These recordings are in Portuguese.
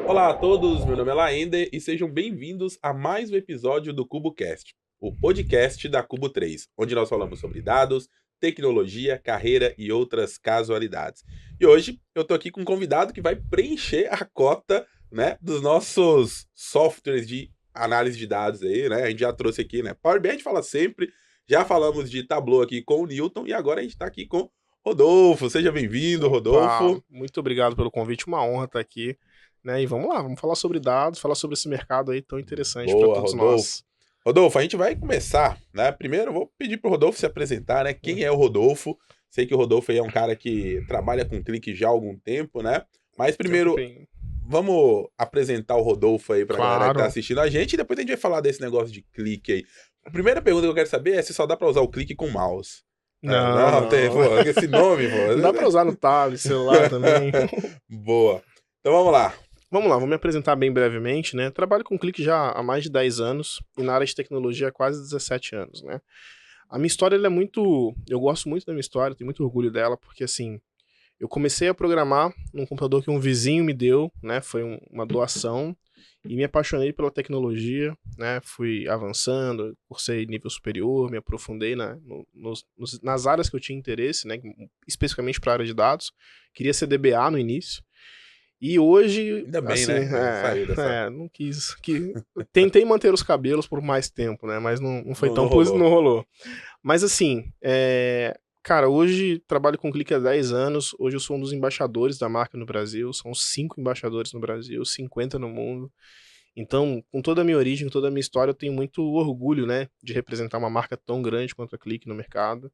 Olá a todos, meu nome é Laender e sejam bem-vindos a mais um episódio do CuboCast, o podcast da Cubo 3, onde nós falamos sobre dados, tecnologia, carreira e outras casualidades. E hoje eu tô aqui com um convidado que vai preencher a cota, né, dos nossos softwares de análise de dados aí, né? A gente já trouxe aqui, né? Power BI a gente fala sempre, já falamos de Tableau aqui com o Newton e agora a gente tá aqui com Rodolfo. Seja bem-vindo, Rodolfo. Muito obrigado pelo convite, uma honra estar aqui. Né? E vamos lá, vamos falar sobre dados, falar sobre esse mercado aí tão interessante para todos nós. Rodolfo, a gente vai começar, né? Primeiro eu vou pedir pro Rodolfo se apresentar, né? Quem é o Rodolfo? Sei que o Rodolfo aí é um cara que trabalha com clique já há algum tempo, né? Mas primeiro, vamos apresentar o Rodolfo aí pra galera que tá assistindo a gente e depois a gente vai falar desse negócio de clique aí. A primeira pergunta que eu quero saber é se só dá pra usar o clique com mouse. Não. Tem, pô, esse nome, pô. Dá pra usar no tablet, celular também. Boa. Então vamos lá. Vou me apresentar bem brevemente, né? Trabalho com clique já há mais de 10 anos e na área de tecnologia há quase 17 anos, né? A minha história, ela é muito... Eu gosto muito da minha história, tenho muito orgulho dela, porque assim, eu comecei a programar num computador que um vizinho me deu, né? Foi uma doação e me apaixonei pela tecnologia, né? Fui avançando, cursei nível superior, me aprofundei nas áreas que eu tinha interesse, né? Especificamente para a área de dados. Queria ser DBA no início. E hoje, ainda bem, assim, né? Não quis. Tentei manter os cabelos por mais tempo, né? Mas não foi tão rolou. Não rolou. Mas assim, cara, hoje trabalho com clique há 10 anos. Hoje eu sou um dos embaixadores da marca no Brasil. São 5 embaixadores no Brasil, 50 no mundo. Então, com toda a minha origem, com toda a minha história, eu tenho muito orgulho, né? De representar uma marca tão grande quanto a Clique no mercado.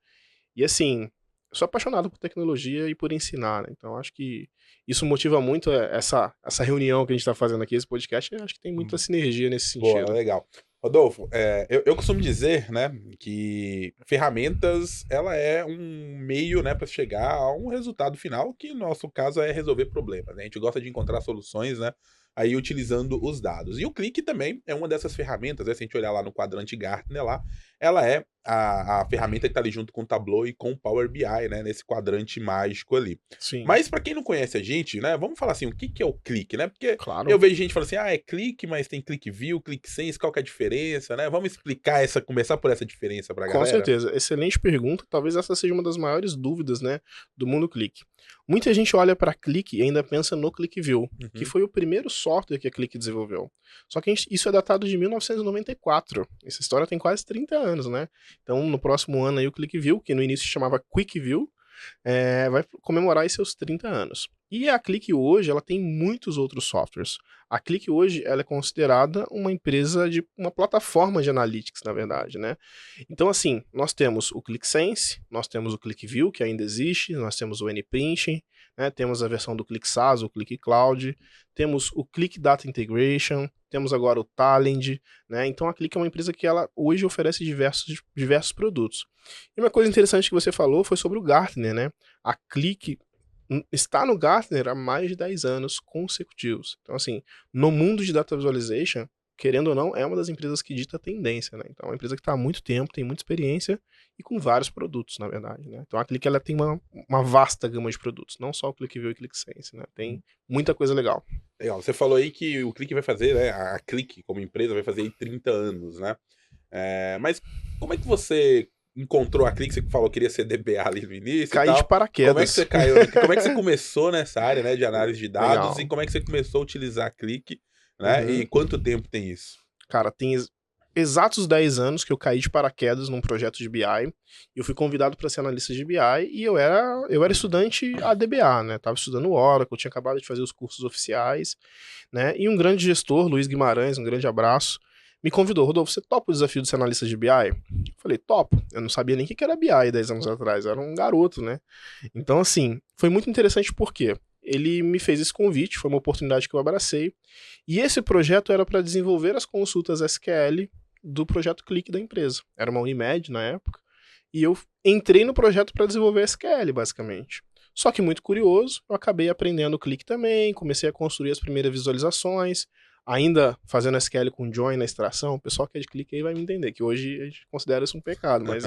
E assim, eu sou apaixonado por tecnologia e por ensinar, né? Então acho que isso motiva muito essa reunião que a gente está fazendo aqui, esse podcast, e acho que tem muita sinergia nesse sentido. Boa, legal. Rodolfo, eu costumo dizer, né, que ferramentas, ela é um meio, né, para chegar a um resultado final, que no nosso caso é resolver problemas, né? A gente gosta de encontrar soluções, né, aí utilizando os dados. E o Clique também é uma dessas ferramentas, né? Se a gente olhar lá no quadrante Gartner lá, ela é a ferramenta que tá ali junto com o Tableau e com o Power BI, né, nesse quadrante mágico ali. Sim. Mas para quem não conhece a gente, né, vamos falar assim, o que é o Clique, né? Porque claro. Eu vejo gente falando assim, é Clique, mas tem Click View, Click Sense, qual que é a diferença, né? Vamos explicar começar por essa diferença pra galera? Com certeza, excelente pergunta, talvez essa seja uma das maiores dúvidas, né, do mundo Clique. Muita gente olha para Clique e ainda pensa no Click View, que foi o primeiro software que a Clique desenvolveu. Só que isso é datado de 1994, essa história tem quase 30 anos, né? Então, no próximo ano aí o Click View, que no início se chamava Quick View, vai comemorar os seus 30 anos. E a Clique hoje, ela tem muitos outros softwares. A Clique hoje, ela é considerada uma empresa uma plataforma de analytics, na verdade, né? Então, assim, nós temos o ClickSense, nós temos o ClickView, que ainda existe, nós temos o NPrinting, né? Temos a versão do ClickSaaS, o ClickCloud, temos o Click Data Integration, temos agora o Talend, né? Então a Click é uma empresa que ela hoje oferece diversos produtos. E uma coisa interessante que você falou foi sobre o Gartner, né? A Click está no Gartner há mais de 10 anos consecutivos. Então, assim, no mundo de Data Visualization, querendo ou não, é uma das empresas que dita a tendência, né? Então, é uma empresa que está há muito tempo, tem muita experiência e com vários produtos, na verdade, né? Então, a Click, ela tem uma vasta gama de produtos, não só o ClickView e o ClickSense, né? Tem muita coisa legal. Legal, você falou aí que o Click vai fazer, né? A Click, como empresa, vai fazer aí 30 anos, né? Mas como é que você encontrou a Click? Você falou que queria ser DBA ali no início. Caí de paraquedas. Como é que você caiu? Como é que você começou nessa área, né, de análise de dados? Legal. E como é que você começou a utilizar a Click, né? E quanto tempo tem isso? Cara, tem exatos 10 anos que eu caí de paraquedas num projeto de BI. Eu fui convidado para ser analista de BI e eu era estudante ADBA, né? Tava estudando Oracle, eu tinha acabado de fazer os cursos oficiais, né? E um grande gestor, Luiz Guimarães, um grande abraço, me convidou: Rodolfo, você topa o desafio de ser analista de BI? Eu falei, topo. Eu não sabia nem o que era BI 10 anos atrás, eu era um garoto, né? Então, assim, foi muito interessante porque ele me fez esse convite, foi uma oportunidade que eu abracei, e esse projeto era para desenvolver as consultas SQL do projeto Click da empresa. Era uma Unimed na época, e eu entrei no projeto para desenvolver SQL, basicamente. Só que, muito curioso, eu acabei aprendendo o Click também, comecei a construir as primeiras visualizações, ainda fazendo SQL com join na extração, o pessoal que é de clique aí vai me entender, que hoje a gente considera isso um pecado, mas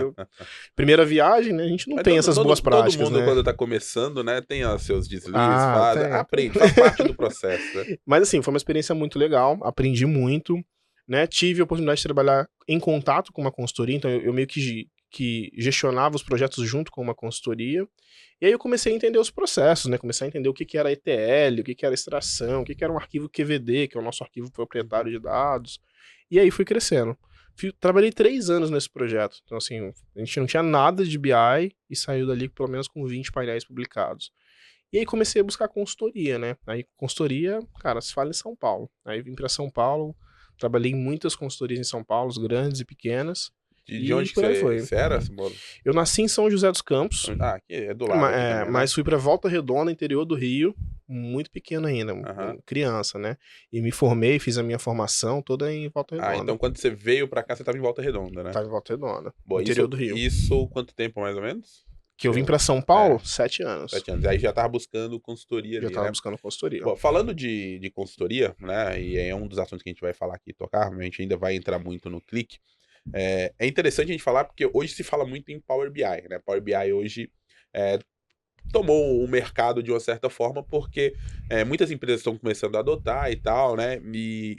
primeira viagem, né, a gente não tem essas boas práticas, todo mundo, né? quando tá começando, né, tem os seus deslizes, Tem. aprende, faz parte do processo, né? Mas assim, foi uma experiência muito legal, aprendi muito, né? Tive a oportunidade de trabalhar em contato com uma consultoria, então eu meio que gestionava os projetos junto com uma consultoria. E aí eu comecei a entender os processos, né? Comecei a entender o que era ETL, o que era extração, o que era um arquivo QVD, que é o nosso arquivo proprietário de dados. E aí fui crescendo. Trabalhei 3 anos nesse projeto. Então, assim, a gente não tinha nada de BI e saiu dali pelo menos com 20 painéis publicados. E aí comecei a buscar consultoria, né? Aí consultoria, cara, se fala em São Paulo. Aí vim para São Paulo, trabalhei em muitas consultorias em São Paulo, grandes e pequenas. De onde que você era, Simone? Eu nasci em São José dos Campos. Aqui é do lado. Aqui também, mas fui para Volta Redonda, interior do Rio, muito pequeno ainda, criança, né? E me formei, fiz a minha formação toda em Volta Redonda. Então quando você veio para cá, você estava em Volta Redonda, né? Tava em Volta Redonda, Bom, interior do Rio. Isso quanto tempo mais ou menos? Que eu vim para São Paulo, 7 anos. 7 anos. Aí já tava buscando consultoria ali, Já tava buscando consultoria. Bom, falando de consultoria, né, e é um dos assuntos que a gente vai falar aqui e tocar, a gente ainda vai entrar muito no clique. É interessante a gente falar porque hoje se fala muito em Power BI, né? Power BI hoje tomou o mercado de uma certa forma porque muitas empresas estão começando a adotar e tal, né? E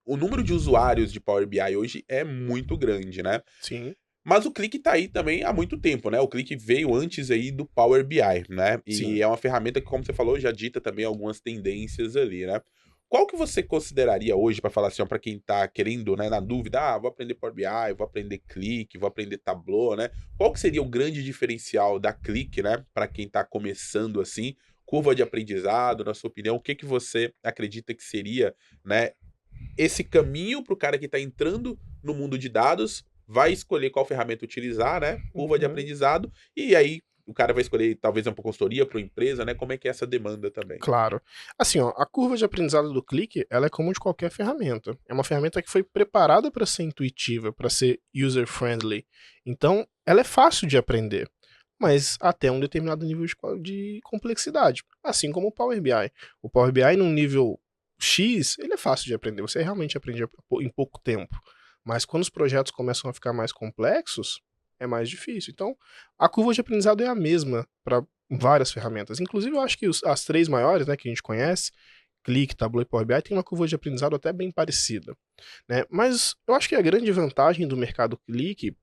o número de usuários de Power BI hoje é muito grande, né? Sim. Mas o Click tá aí também há muito tempo, né? O Click veio antes aí do Power BI, né? E Sim. é uma ferramenta que, como você falou, já dita também algumas tendências ali, né? Qual que você consideraria hoje, para falar assim, para quem tá querendo, né, na dúvida, vou aprender Power BI, vou aprender Click, vou aprender Tableau, né? Qual que seria o grande diferencial da Click, né, para quem tá começando assim, curva de aprendizado, na sua opinião, o que que você acredita que seria, né, esse caminho para o cara que tá entrando no mundo de dados, vai escolher qual ferramenta utilizar, né, curva de aprendizado, e aí o cara vai escolher talvez uma consultoria para uma empresa, né? Como é que é essa demanda também? Claro. Assim, ó, a curva de aprendizado do Click, ela é como de qualquer ferramenta. É uma ferramenta que foi preparada para ser intuitiva, para ser user-friendly. Então, ela é fácil de aprender, mas até um determinado nível de complexidade. Assim como o Power BI. O Power BI, num nível X, ele é fácil de aprender. Você realmente aprende em pouco tempo. Mas quando os projetos começam a ficar mais complexos, é mais difícil. Então, a curva de aprendizado é a mesma para várias ferramentas. Inclusive, eu acho que as 3 maiores, né, que a gente conhece, Click, Tableau e Power BI, tem uma curva de aprendizado até bem parecida, né? Mas eu acho que a grande vantagem do mercado Click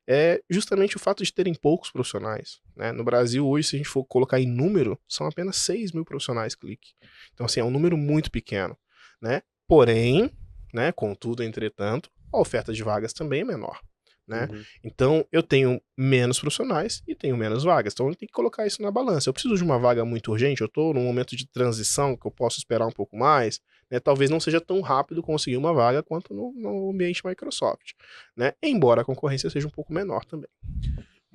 é justamente o fato de terem poucos profissionais, né? No Brasil, hoje, se a gente for colocar em número, são apenas 6 mil profissionais Click. Então, assim, é um número muito pequeno, né? Porém, né, contudo, entretanto, a oferta de vagas também é menor. Né? Então, eu tenho menos profissionais e tenho menos vagas. Então, eu tenho que colocar isso na balança. Eu preciso de uma vaga muito urgente, eu estou num momento de transição que eu posso esperar um pouco mais, né? Talvez não seja tão rápido conseguir uma vaga quanto no ambiente Microsoft, né? Embora a concorrência seja um pouco menor também.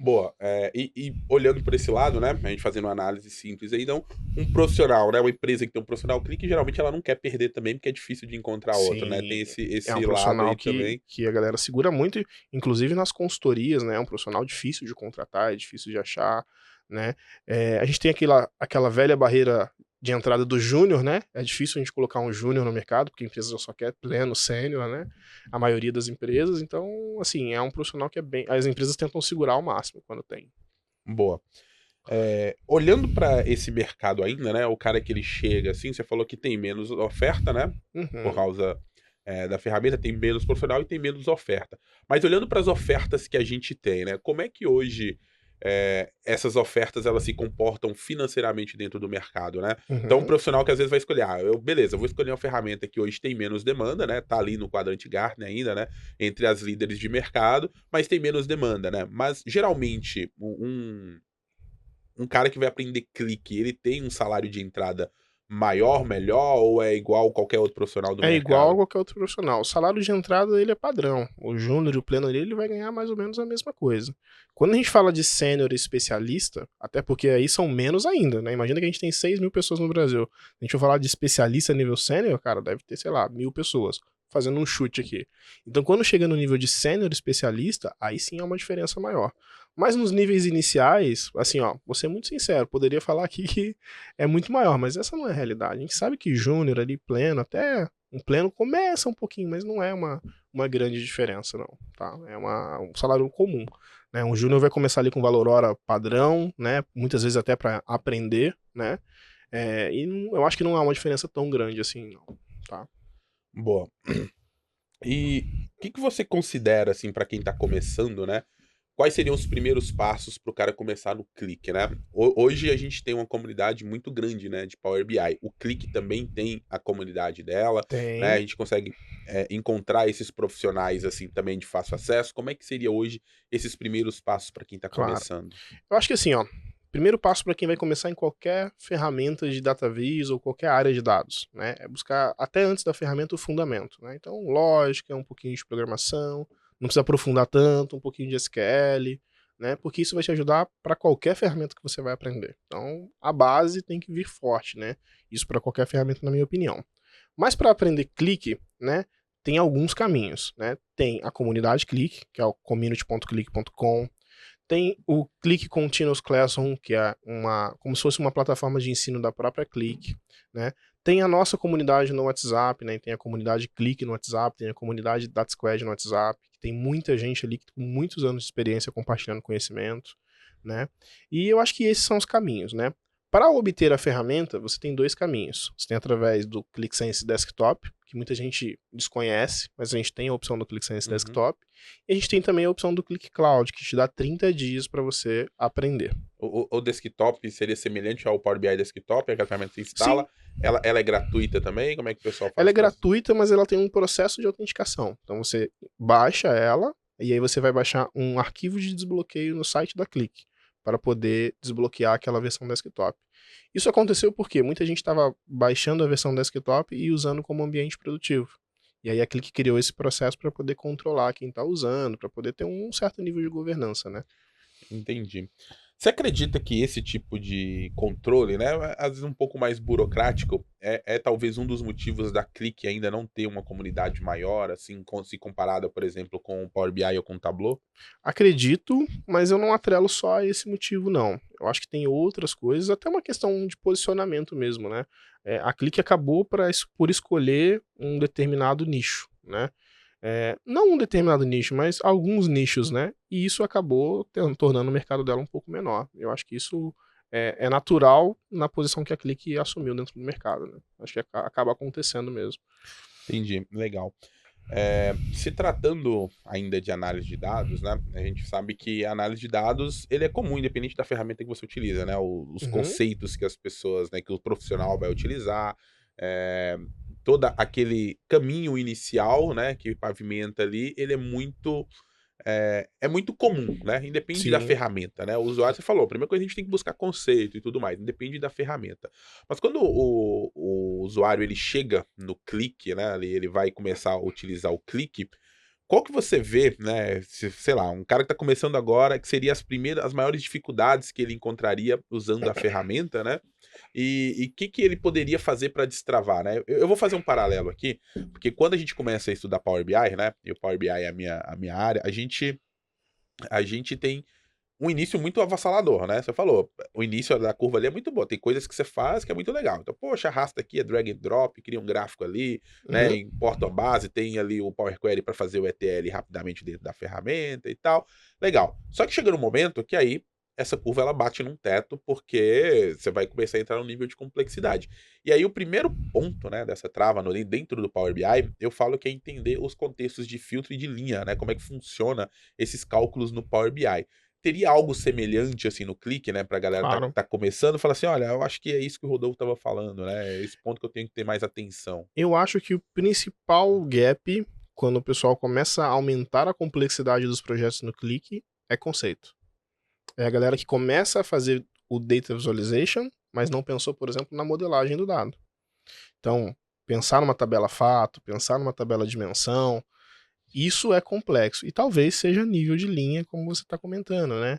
Boa. E olhando por esse lado, né? A gente fazendo uma análise simples aí, então, um profissional, né? Uma empresa que tem um profissional Click, geralmente ela não quer perder também, porque é difícil de encontrar outro, né? Tem esse é um lado aí também. Que a galera segura muito, inclusive nas consultorias, né? É um profissional difícil de contratar, é difícil de achar, né? A gente tem aquela velha barreira de entrada do júnior, né? É difícil a gente colocar um júnior no mercado, porque a empresa só quer pleno, sênior, né? A maioria das empresas. Então, assim, é um profissional que é bem... As empresas tentam segurar ao máximo quando tem. Boa. Olhando para esse mercado ainda, né? O cara que ele chega, assim, você falou que tem menos oferta, né? Por causa da ferramenta, tem menos profissional e tem menos oferta. Mas olhando para as ofertas que a gente tem, né? Como é que hoje essas ofertas elas se comportam financeiramente dentro do mercado, né? Então, um profissional que às vezes vai escolher, beleza, eu vou escolher uma ferramenta que hoje tem menos demanda, né? Tá ali no quadrante Gartner ainda, né? Entre as líderes de mercado, mas tem menos demanda, né? Mas, geralmente, um cara que vai aprender Click, ele tem um salário de entrada maior, melhor, ou é igual qualquer outro profissional do mercado? É igual a qualquer outro profissional. O salário de entrada, ele é padrão. O júnior e o pleno ali, ele vai ganhar mais ou menos a mesma coisa. Quando a gente fala de sênior e especialista, até porque aí são menos ainda, né? Imagina que a gente tem 6 mil pessoas no Brasil. A gente vai falar de especialista nível sênior, cara, deve ter, sei lá, 1.000 pessoas. Fazendo um chute aqui. Então, quando chega no nível de sênior especialista, aí sim é uma diferença maior. Mas nos níveis iniciais, assim, ó, vou ser muito sincero, poderia falar aqui que é muito maior, mas essa não é a realidade. A gente sabe que júnior ali, pleno, até Um pleno começa um pouquinho, mas não é uma grande diferença, não, tá? É um salário comum, né? Um júnior vai começar ali com valor hora padrão, né? Muitas vezes até para aprender, né? Eu acho que não há uma diferença tão grande assim, não, tá? Boa. E o que você considera, assim, para quem tá começando, né? Quais seriam os primeiros passos para o cara começar no Click, né? Hoje a gente tem uma comunidade muito grande, né, de Power BI. O Click também tem a comunidade dela, né? A Tem, gente consegue encontrar esses profissionais assim também de fácil acesso. Como é que seria hoje esses primeiros passos para quem está claro. começando? Eu acho que assim, ó, primeiro passo para quem vai começar em qualquer ferramenta de data viz ou qualquer área de dados, né, é buscar até antes da ferramenta o fundamento, né? Então, lógica, um pouquinho de programação, não precisa aprofundar tanto, um pouquinho de SQL, né? Porque isso vai te ajudar para qualquer ferramenta que você vai aprender. Então, a base tem que vir forte, né? Isso para qualquer ferramenta, na minha opinião. Mas para aprender clique, né, tem alguns caminhos, né? Tem a comunidade Click, que é o community.click.com. Tem o Click Continuous Classroom, que é como se fosse uma plataforma de ensino da própria Click, né? Tem a nossa comunidade no WhatsApp, né? Tem a comunidade Click no WhatsApp, tem a comunidade Data Squad no WhatsApp, que tem muita gente ali com muitos anos de experiência compartilhando conhecimento, né? E eu acho que esses são os caminhos, né? Para obter a ferramenta, você tem dois caminhos. Você tem através do ClickSense Desktop, que muita gente desconhece, mas a gente tem a opção do ClickSense Uhum. Desktop. E a gente tem também a opção do Click Cloud, que te dá 30 dias para você aprender. O desktop seria semelhante ao Power BI Desktop, aquela ferramenta que você Sim, instala. Ela é gratuita também? Como é que o pessoal ela faz é para... gratuita, mas ela tem um processo de autenticação. Então você baixa ela, e aí você vai baixar um arquivo de desbloqueio no site da Click, para poder desbloquear aquela versão desktop. Isso aconteceu porque muita gente estava baixando a versão desktop e usando como ambiente produtivo. E aí a Click criou esse processo para poder controlar quem está usando, para poder ter um certo nível de governança, né? Entendi. Você acredita que esse tipo de controle, né, às vezes um pouco mais burocrático, é talvez um dos motivos da Click ainda não ter uma comunidade maior, assim, se comparada, por exemplo, com o Power BI ou com o Tableau? Acredito, mas eu não atrelo só a esse motivo, não. Eu acho que tem outras coisas, até uma questão de posicionamento mesmo, né? A Click acabou por escolher um determinado nicho, né? Não um determinado nicho, mas alguns nichos, né? E isso acabou tornando o mercado dela um pouco menor. Eu acho que isso é natural na posição que a Click assumiu dentro do mercado, né? Acho que acaba acontecendo mesmo. Entendi, legal. Se tratando ainda de análise de dados, né, a gente sabe que a análise de dados, ele é comum, independente da ferramenta que você utiliza, né, os Uhum, conceitos que as pessoas, né, que o profissional vai utilizar, eh, todo aquele caminho inicial, né, que pavimenta ali, ele é muito comum, né, independe da sim, ferramenta, né, o usuário, você falou, a primeira coisa a gente tem que buscar conceito e tudo mais, independe da ferramenta. Mas quando o usuário ele chega no clique, né, ali ele vai começar a utilizar o clique, qual que você vê, né, sei lá, um cara que tá começando agora, que seria as maiores dificuldades que ele encontraria usando a ferramenta, né, e que ele poderia fazer para destravar, né? Eu vou fazer um paralelo aqui, porque quando a gente começa a estudar Power BI, né, e o Power BI é a minha área, a gente tem um início muito avassalador, né? Você falou, o início da curva ali é muito bom. Tem coisas que você faz que é muito legal. Então, poxa, arrasta aqui, é drag and drop, cria um gráfico ali, né? uhum, Importa a base, tem ali o Power Query para fazer o ETL rapidamente dentro da ferramenta e tal. Legal. Só que chega no momento que aí essa curva ela bate num teto porque você vai começar a entrar num nível de complexidade. E aí o primeiro ponto, né, dessa trava no, dentro do Power BI, eu falo que é entender os contextos de filtro e de linha, né? Como é que funciona esses cálculos no Power BI. Teria algo semelhante, assim, no clique, né, pra galera claro. tá começando, falar assim: "Olha, eu acho que é isso que o Rodolfo estava falando, né, é esse ponto que eu tenho que ter mais atenção". Eu acho que o principal gap, quando o pessoal começa a aumentar a complexidade dos projetos no Click, é conceito. É a galera que começa a fazer o data visualization, mas não pensou, por exemplo, na modelagem do dado. Então, pensar numa tabela fato, pensar numa tabela dimensão, isso é complexo. E talvez seja nível de linha, como você está comentando, né?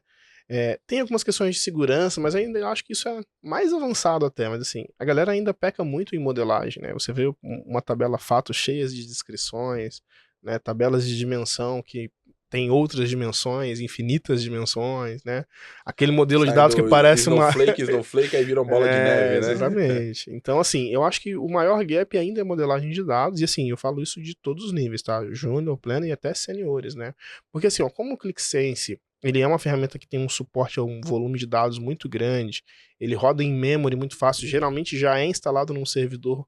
Tem algumas questões de segurança, mas ainda eu acho que isso é mais avançado até. Mas assim, a galera ainda peca muito em modelagem, né? Você vê uma tabela fato cheias de descrições, né? Tabelas de dimensão que tem outras dimensões, infinitas dimensões, né? Aquele modelo de Sai dados que do parece uma... Snowflake, aí vira uma bola de neve, né? Exatamente. Então, assim, eu acho que o maior gap ainda é modelagem de dados, e assim, eu falo isso de todos os níveis, tá? Júnior, pleno e até seniores, né? Porque assim, ó, como o ClickSense, ele é uma ferramenta que tem um suporte a um volume de dados muito grande, ele roda em memory muito fácil, geralmente já é instalado num servidor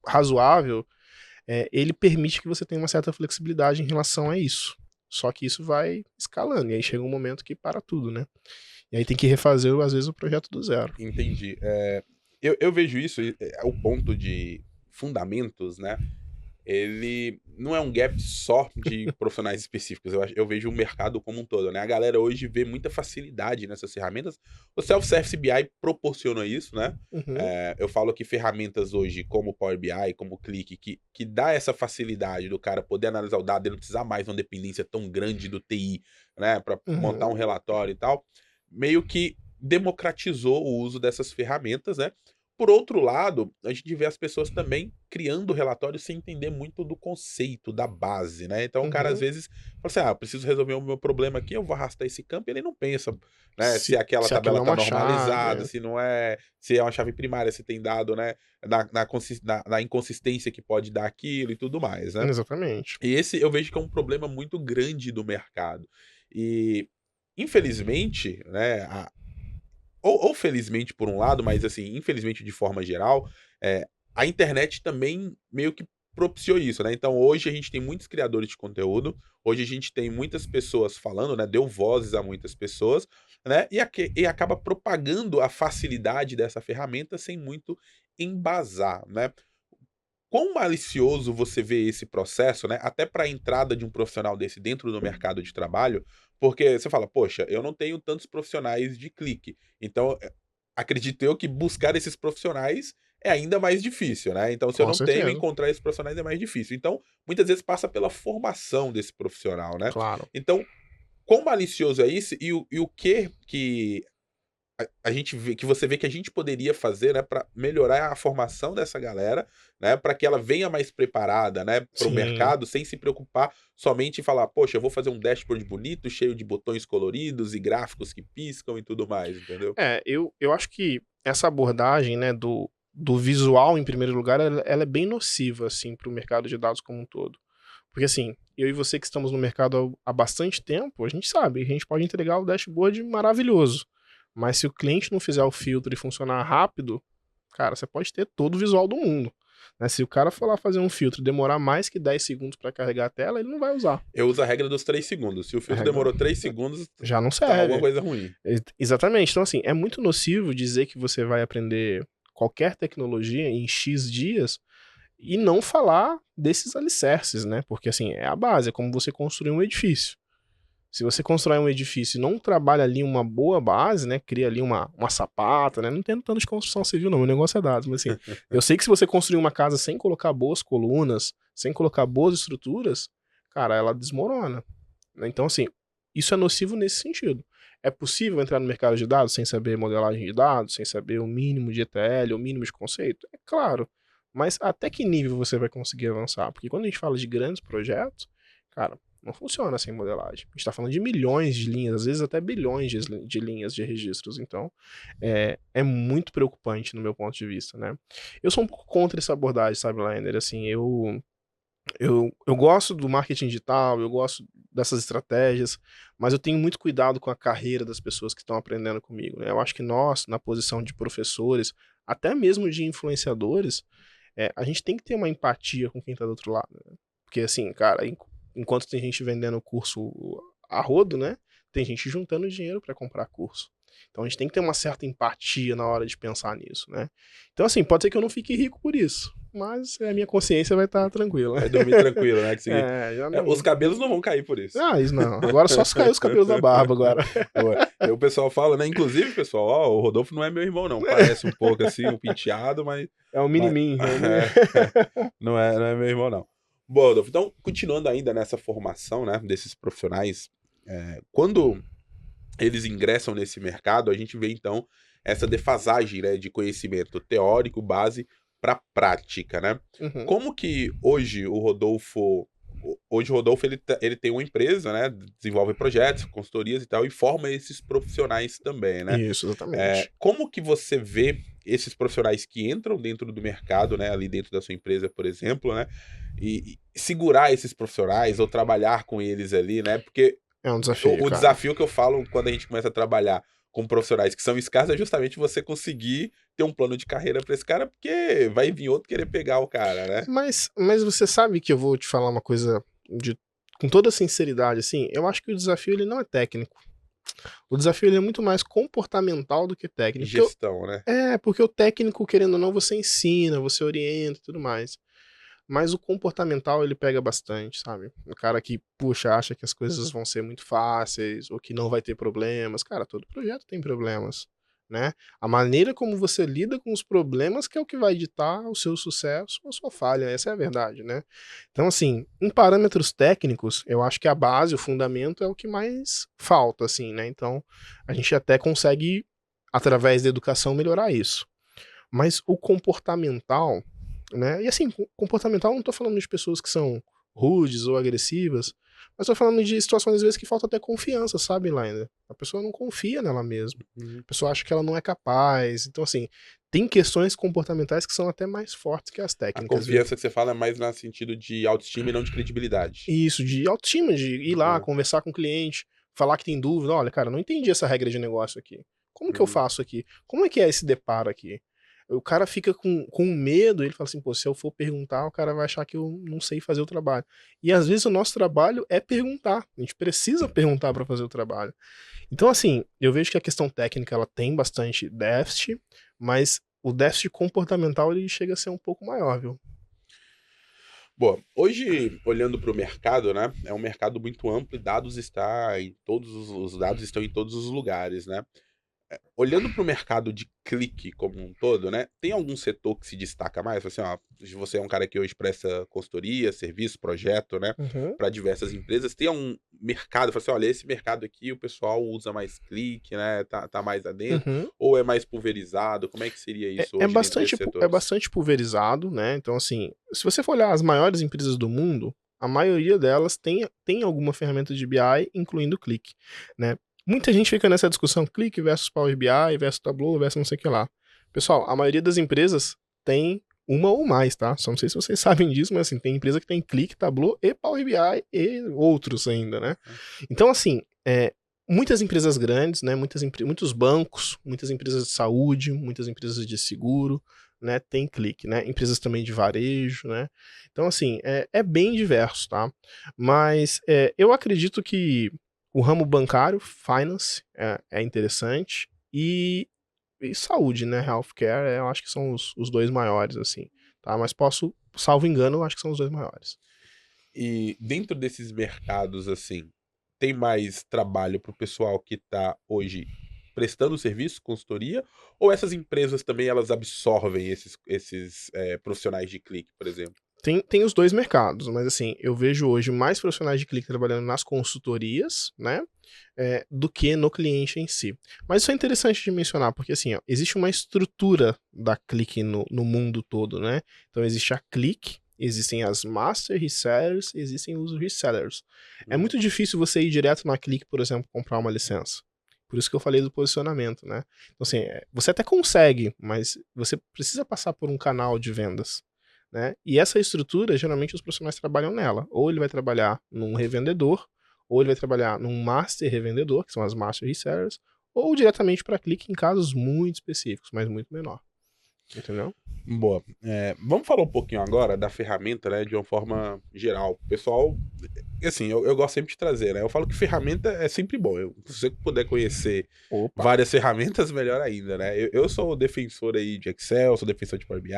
razoável, ele permite que você tenha uma certa flexibilidade em relação a isso. Só que isso vai escalando, e aí chega um momento que para tudo, né? E aí tem que refazer, às vezes, o projeto do zero. Entendi. Eu vejo isso, o ponto de fundamentos, né? Ele não é um gap só de profissionais específicos. Eu vejo o mercado como um todo, né? A galera hoje vê muita facilidade nessas ferramentas. O Self-Service BI proporciona isso, né? Uhum, Eu falo que ferramentas hoje, como o Power BI, como o Click, que dá essa facilidade do cara poder analisar o dado e não precisar mais de uma dependência tão grande do TI, né? Para montar uhum. um relatório e tal, meio que democratizou o uso dessas ferramentas, né? Por outro lado, a gente vê as pessoas também criando relatórios sem entender muito do conceito, da base, né? Então o cara às Uhum. vezes fala assim: ah, eu preciso resolver o meu problema aqui, eu vou arrastar esse campo, e ele não pensa, né, se aquela Se aquilo tabela é tá uma chave. normalizada, se não é, se é uma chave primária, se tem dado, né, na inconsistência que pode dar aquilo e tudo mais, né? Exatamente. E esse eu vejo que é um problema muito grande do mercado. E, infelizmente, né, ou felizmente por um lado, mas assim, infelizmente de forma geral, a internet também meio que propiciou isso, né. Então hoje a gente tem muitos criadores de conteúdo, hoje a gente tem muitas pessoas falando, né, deu vozes a muitas pessoas, né, e acaba propagando a facilidade dessa ferramenta sem muito embasar, né. Quão malicioso você vê esse processo, né, até para a entrada de um profissional desse dentro do mercado de trabalho, porque você fala: "Poxa, eu não tenho tantos profissionais de clique", então, acredito eu que buscar esses profissionais é ainda mais difícil, né, então se eu Com não tenho, certeza. encontrar esses profissionais é mais difícil. Então, muitas vezes passa pela formação desse profissional, né. Claro. Então, quão malicioso é isso e o que a gente vê que você vê que a gente poderia fazer, né, para melhorar a formação dessa galera, né, para que ela venha mais preparada, né, para o Sim. mercado, sem se preocupar somente em falar: "Poxa, eu vou fazer um dashboard bonito, cheio de botões coloridos e gráficos que piscam e tudo mais", entendeu? Eu acho que essa abordagem, né, do visual em primeiro lugar, ela é bem nociva, assim, para o mercado de dados como um todo. Porque assim, eu e você que estamos no mercado há bastante tempo, a gente sabe, a gente pode entregar o dashboard maravilhoso. Mas se o cliente não fizer o filtro e funcionar rápido, cara, você pode ter todo o visual do mundo. Né? Se o cara for lá fazer um filtro e demorar mais que 10 segundos para carregar a tela, ele não vai usar. Eu uso a regra dos 3 segundos, se o A filtro regra demorou 3 segundos, já não tá alguma serve. coisa ruim. Exatamente. Então, assim, é muito nocivo dizer que você vai aprender qualquer tecnologia em X dias e não falar desses alicerces, né? Porque, assim, é a base, é como você construir um edifício. Se você constrói um edifício e não trabalha ali uma boa base, né? Cria ali uma sapata, né? Não entendo tanto de construção civil, não. O negócio é dados. Mas assim, eu sei que se você construir uma casa sem colocar boas colunas, sem colocar boas estruturas, cara, ela desmorona. Né? Então, assim, isso é nocivo nesse sentido. É possível entrar no mercado de dados sem saber modelagem de dados, sem saber o mínimo de ETL, o mínimo de conceito? É claro. Mas até que nível você vai conseguir avançar? Porque quando a gente fala de grandes projetos, cara, não funciona sem modelagem. A gente está falando de milhões de linhas, às vezes até bilhões de linhas de registros. Então, é muito preocupante no meu ponto de vista, né? Eu sou um pouco contra essa abordagem, sabe, Liner? Assim, eu gosto do marketing digital, eu gosto dessas estratégias, mas eu tenho muito cuidado com a carreira das pessoas que estão aprendendo comigo, né? Eu acho que nós, na posição de professores, até mesmo de influenciadores, a gente tem que ter uma empatia com quem está do outro lado, né? Porque assim, cara, enquanto tem gente vendendo curso a rodo, né? Tem gente juntando dinheiro para comprar curso. Então a gente tem que ter uma certa empatia na hora de pensar nisso, né? Então assim, pode ser que eu não fique rico por isso, mas a minha consciência vai estar tranquila. Vai dormir tranquilo, né, Já os não. cabelos não vão cair por isso. Ah, isso não. Agora só se cair os cabelos da barba agora. Boa. Aí o pessoal fala, né, inclusive, pessoal, ó, o Rodolfo não é meu irmão não, parece um pouco assim, um penteado, É o mas mini-min, é o mini... não é meu irmão não. Bom, Rodolfo, então, continuando ainda nessa formação, né, desses profissionais, quando eles ingressam nesse mercado, a gente vê então essa defasagem, né, de conhecimento teórico, base, para prática, né? Uhum. Como que hoje o Rodolfo hoje o Rodolfo ele tem uma empresa, né? Desenvolve projetos, consultorias e tal, e forma esses profissionais também, né? Isso, exatamente. Como que você vê esses profissionais que entram dentro do mercado, né? Ali dentro da sua empresa, por exemplo, né? E segurar esses profissionais ou trabalhar com eles ali, né? Porque É um desafio, o cara. desafio que eu falo quando a gente começa a trabalhar com profissionais que são escassos é justamente você conseguir ter um plano de carreira para esse cara, porque vai vir outro querer pegar o cara, né? Mas você sabe que eu vou te falar uma coisa de, com toda sinceridade, assim, eu acho que o desafio ele não é técnico. O desafio ele é muito mais comportamental do que E técnico. gestão, né? Porque o técnico, querendo ou não, você ensina, você orienta e tudo mais. Mas o comportamental ele pega bastante, sabe? O cara que, puxa, acha que as coisas vão ser muito fáceis ou que não vai ter problemas. Cara, todo projeto tem problemas, né? A maneira como você lida com os problemas que é o que vai ditar o seu sucesso ou a sua falha, essa é a verdade, né? Então, assim, em parâmetros técnicos, eu acho que a base, o fundamento é o que mais falta, assim, né? Então, a gente até consegue, através da educação, melhorar isso. Mas o comportamental, né? E assim, comportamental não tô falando de pessoas que são rudes ou agressivas, mas tô falando de situações às vezes que falta até confiança, sabe, Lainer? A pessoa não confia nela mesma. Uhum. A pessoa acha que ela não é capaz. Então, assim, tem questões comportamentais que são até mais fortes que as A técnicas, viu? confiança que você fala é mais no sentido de autoestima e não de credibilidade. Isso, de autoestima, de ir lá, Uhum. conversar com o cliente, falar que tem dúvida. Olha, cara, não entendi essa regra de negócio aqui. Como que eu Uhum. faço aqui? Como é que é esse deparo aqui? O cara fica com medo, ele fala assim, pô, se eu for perguntar, o cara vai achar que eu não sei fazer o trabalho. E às vezes o nosso trabalho é perguntar. A gente precisa perguntar para fazer o trabalho. Então, assim, eu vejo que a questão técnica ela tem bastante déficit, mas o déficit comportamental ele chega a ser um pouco maior, viu? Bom, hoje, olhando para o mercado, né? É um mercado muito amplo e os dados estão em todos os lugares, né? Olhando para o mercado de clique como um todo, né, tem algum setor que se destaca mais? Assim, ó, se você é um cara que hoje presta consultoria, serviço, projeto, né, Uhum, para diversas empresas, tem um mercado, fala assim, olha, esse mercado aqui o pessoal usa mais clique, né, tá mais adentro, uhum. ou é mais pulverizado? Como é que seria É, isso é hoje dentro desses bastante, é setores? bastante pulverizado, né? Então, assim, se você for olhar as maiores empresas do mundo, a maioria delas tem alguma ferramenta de BI, incluindo o Click, né? Muita gente fica nessa discussão Click versus Power BI, versus Tableau, versus não sei o que lá. Pessoal, a maioria das empresas tem uma ou mais, tá? Só não sei se vocês sabem disso, mas assim, tem empresa que tem Click, Tableau e Power BI e outros ainda, né? Então, assim, muitas empresas grandes, né, muitos bancos, muitas empresas de saúde, muitas empresas de seguro, né, tem clique, né, empresas também de varejo, né, então assim, é bem diverso, tá, mas eu acredito que o ramo bancário, finance, é interessante, e saúde, né, healthcare, eu acho que são os dois maiores, assim, tá, mas salvo engano, eu acho que são os dois maiores. E dentro desses mercados, assim, tem mais trabalho para o pessoal que está hoje prestando serviço, consultoria, ou essas empresas também elas absorvem esses profissionais de clique, por exemplo? Tem os dois mercados, mas assim, eu vejo hoje mais profissionais de clique trabalhando nas consultorias, né, do que no cliente em si. Mas isso é interessante de mencionar, porque assim, ó, existe uma estrutura da clique no mundo todo, né? Então existe a clique, existem as master resellers, existem os resellers. É Uhum. muito difícil você ir direto na clique, por exemplo, comprar uma licença. Por isso que eu falei do posicionamento, né? Então, assim, você até consegue, mas você precisa passar por um canal de vendas, né? E essa estrutura, geralmente os profissionais trabalham nela. Ou ele vai trabalhar num revendedor, ou ele vai trabalhar num master revendedor, que são as master resellers, ou diretamente para clique em casos muito específicos, mas muito menor. Entendeu? Boa. Vamos falar um pouquinho agora da ferramenta, né, de uma forma geral. Pessoal, assim, eu gosto sempre de trazer, né? Eu falo que ferramenta é sempre bom. Se você puder conhecer Opa! várias ferramentas, melhor ainda, né? Eu sou defensor aí de Excel, sou defensor de Power BI,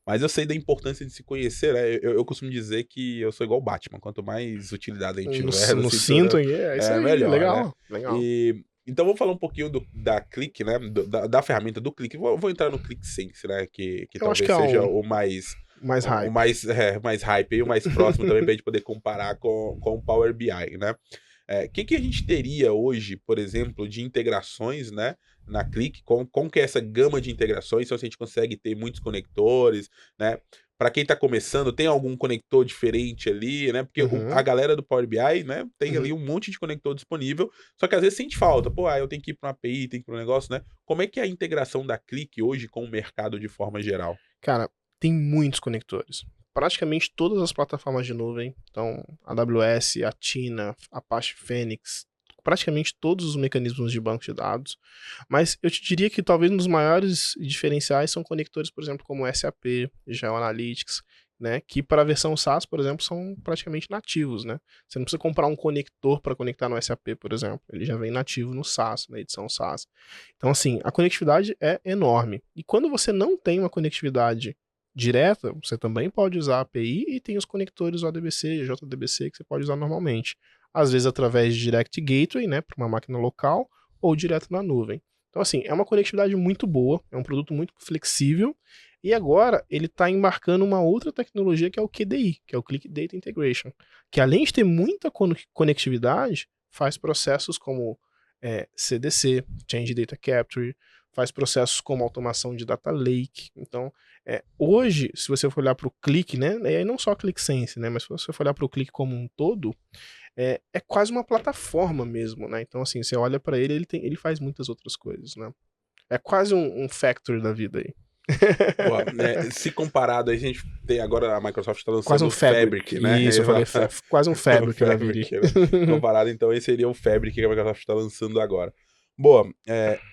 mas eu sei da importância de se conhecer, né? Eu costumo dizer que eu sou igual o Batman. Quanto mais utilidade a gente tiver No na cinto cintura, aí, é isso aí, melhor, né? legal, legal. Então vamos falar um pouquinho da Click, né? Da ferramenta do Click. Vou entrar no ClickSense, né? Que Eu acho que talvez é seja o mais o hype. mais hype e o mais próximo também para a gente poder comparar com o Power BI, né? Que a gente teria hoje, por exemplo, de integrações, né? Na Click, como que é essa gama de integrações, então se a gente consegue ter muitos conectores, né? Para quem tá começando, tem algum conector diferente ali, né? Porque a galera do Power BI, né, tem ali um monte de conector disponível, só que às vezes sente falta. Pô, eu tenho que ir para uma API, tenho que ir para um negócio, né? Como é que é a integração da Click hoje com o mercado de forma geral? Cara, tem muitos conectores. Praticamente todas as plataformas de nuvem, então AWS, a Tina, Apache Phoenix, praticamente todos os mecanismos de banco de dados. Mas eu te diria que talvez um dos maiores diferenciais são conectores, por exemplo, como SAP, GeoAnalytics, né, que para a versão SaaS, por exemplo, são praticamente nativos, né? Você não precisa comprar um conector para conectar no SAP, por exemplo. Ele já vem nativo no SaaS, na edição SaaS. Então, assim, a conectividade é enorme. E quando você não tem uma conectividade direta, você também pode usar a API e tem os conectores ODBC, JDBC que você pode usar normalmente. Às vezes através de Direct Gateway, né, para uma máquina local, ou direto na nuvem. Então, assim, é uma conectividade muito boa, é um produto muito flexível, e agora ele está embarcando uma outra tecnologia que é o QDI, que é o Click Data Integration, que além de ter muita conectividade, faz processos como CDC, Change Data Capture, faz processos como automação de Data Lake. Então, hoje, se você for olhar para o Click, né, e não só ClickSense, né, mas se você for olhar para o Click como um todo, é quase uma plataforma mesmo, né? Então, assim, você olha para ele, ele faz muitas outras coisas, né? É quase um Factory da vida aí. Pô, né, se comparado, a gente tem agora, a Microsoft está Quase lançando um o Fabric, né? Isso, eu falei quase um O Fabric da vida. Fabric, né? Comparado, então, esse seria o Fabric que a Microsoft está lançando agora. Boa,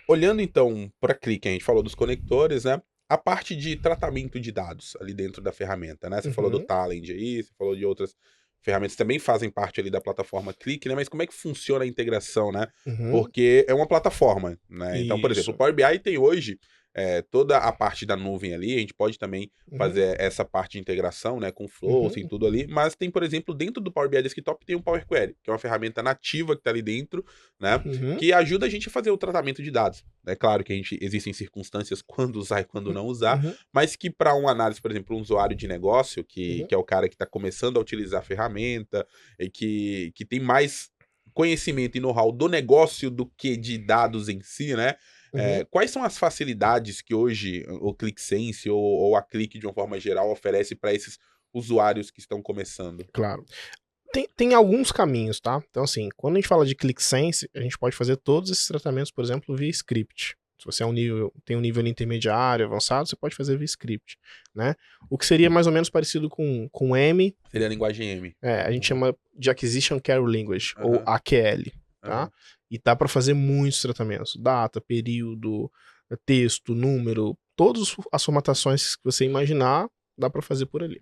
olhando então para Click, a gente falou dos conectores, né? A parte de tratamento de dados ali dentro da ferramenta, né? Você falou do Talend aí, você falou de outras ferramentas que também fazem parte ali da plataforma Click, né? Mas como é que funciona a integração, né? Porque é uma plataforma, né? Então, por exemplo, o Power BI tem hoje toda a parte da nuvem ali, a gente pode também fazer essa parte de integração, né, com Flow, assim, tudo ali, mas tem, por exemplo, dentro do Power BI Desktop tem um Power Query, que é uma ferramenta nativa que tá ali dentro, né, que ajuda a gente a fazer o tratamento de dados. É claro que existem circunstâncias quando usar e quando não usar, mas que para uma análise, por exemplo, um usuário de negócio, que é o cara que está começando a utilizar a ferramenta, e que tem mais conhecimento e know-how do negócio do que de dados em si, né? Quais são as facilidades que hoje o ClickSense ou a Click, de uma forma geral, oferece para esses usuários que estão começando? Claro. Tem alguns caminhos, tá? Então, assim, quando a gente fala de ClickSense, a gente pode fazer todos esses tratamentos, por exemplo, via script. Se você tem um nível intermediário, avançado, você pode fazer via script, né? O que seria mais ou menos parecido com M. Seria a linguagem M. A gente chama de Acquisition Query Language, ou AQL, tá? E dá para fazer muitos tratamentos. Data, período, texto, número, todas as formatações que você imaginar, dá para fazer por ali.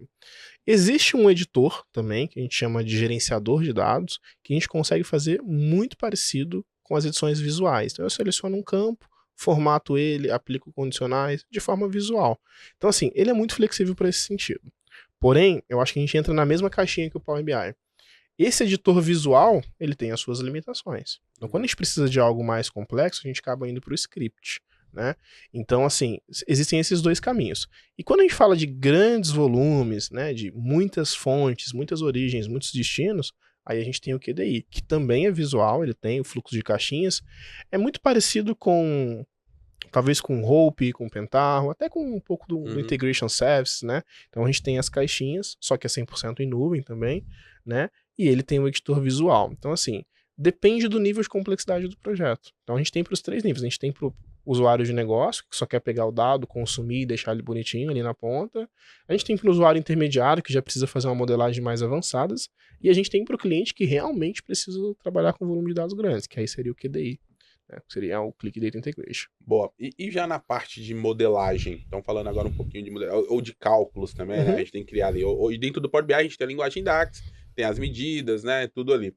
Existe um editor também, que a gente chama de gerenciador de dados, que a gente consegue fazer muito parecido com as edições visuais. Então eu seleciono um campo, formato ele, aplico condicionais de forma visual. Então, assim, ele é muito flexível para esse sentido. Porém, eu acho que a gente entra na mesma caixinha que o Power BI. Esse editor visual, ele tem as suas limitações. Então, quando a gente precisa de algo mais complexo, a gente acaba indo para o script, né? Então, assim, existem esses dois caminhos. E quando a gente fala de grandes volumes, né, de muitas fontes, muitas origens, muitos destinos, aí a gente tem o QDI, que também é visual, ele tem o fluxo de caixinhas. É muito parecido com, talvez com Hope, com Pentaho, até com um pouco do Integration Service, né? Então a gente tem as caixinhas, só que é 100% em nuvem também, né? E ele tem o editor visual. Então, assim, depende do nível de complexidade do projeto. Então a gente tem para os três níveis. A gente tem para o usuário de negócio, que só quer pegar o dado, consumir e deixar ele bonitinho ali na ponta. A gente tem para o usuário intermediário, que já precisa fazer uma modelagem mais avançadas. E a gente tem para o cliente que realmente precisa trabalhar com volume de dados grandes, que aí seria o QDI. Seria o Click Data Integration. Boa. E já na parte de modelagem, estamos falando agora um pouquinho de modelagem, ou de cálculos também, né? A gente tem que criar ali. Ou dentro do Power BI a gente tem a linguagem DAX, tem as medidas, né? Tudo ali.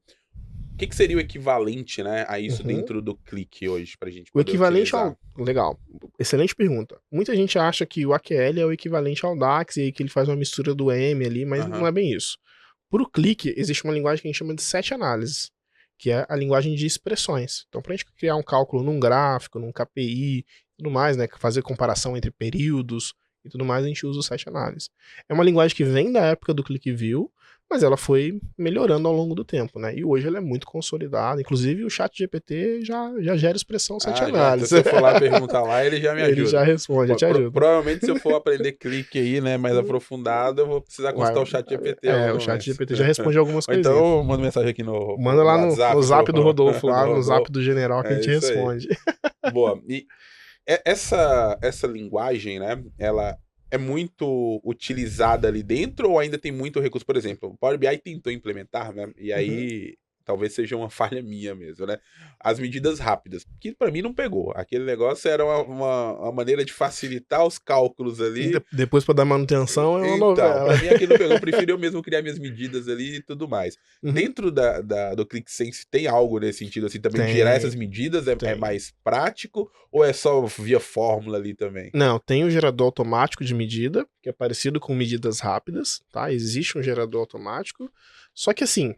O que seria o equivalente, né, a isso dentro do Click hoje, pra gente poder utilizar? Legal, excelente pergunta. Muita gente acha que o AQL é o equivalente ao DAX e aí que ele faz uma mistura do M ali, mas não é bem isso. Para o Click, existe uma linguagem que a gente chama de set análises, que é a linguagem de expressões. Então, para a gente criar um cálculo num gráfico, num KPI, tudo mais, né, fazer comparação entre períodos e tudo mais, a gente usa o set análisis. É uma linguagem que vem da época do ClickView, mas ela foi melhorando ao longo do tempo, né? E hoje ela é muito consolidada. Inclusive o ChatGPT já gera expressão 7 análises. Se eu for lá perguntar lá, ele já me ajuda. Ele já responde, já te ajuda. Provavelmente se eu for aprender clique aí, né, mais aprofundado, eu vou precisar consultar o ChatGPT. O ChatGPT já responde algumas coisas. Então manda mensagem aqui no Manda lá no zap do Rodolfo, lá no zap do General, que a gente responde. Boa. E essa linguagem, né, ela é muito utilizada ali dentro ou ainda tem muito recurso? Por exemplo, o Power BI tentou implementar, né, e aí talvez seja uma falha minha mesmo, né, as medidas rápidas, que para mim não pegou. Aquele negócio era uma maneira de facilitar os cálculos ali. E depois para dar manutenção é uma novela. Para mim aquilo não pegou. Eu prefiro eu mesmo criar minhas medidas ali e tudo mais. Dentro do ClickSense tem algo nesse sentido assim também? Gerar essas medidas é mais prático ou é só via fórmula ali também? Não, tem um gerador automático de medida, que é parecido com medidas rápidas, tá? Existe um gerador automático, só que assim,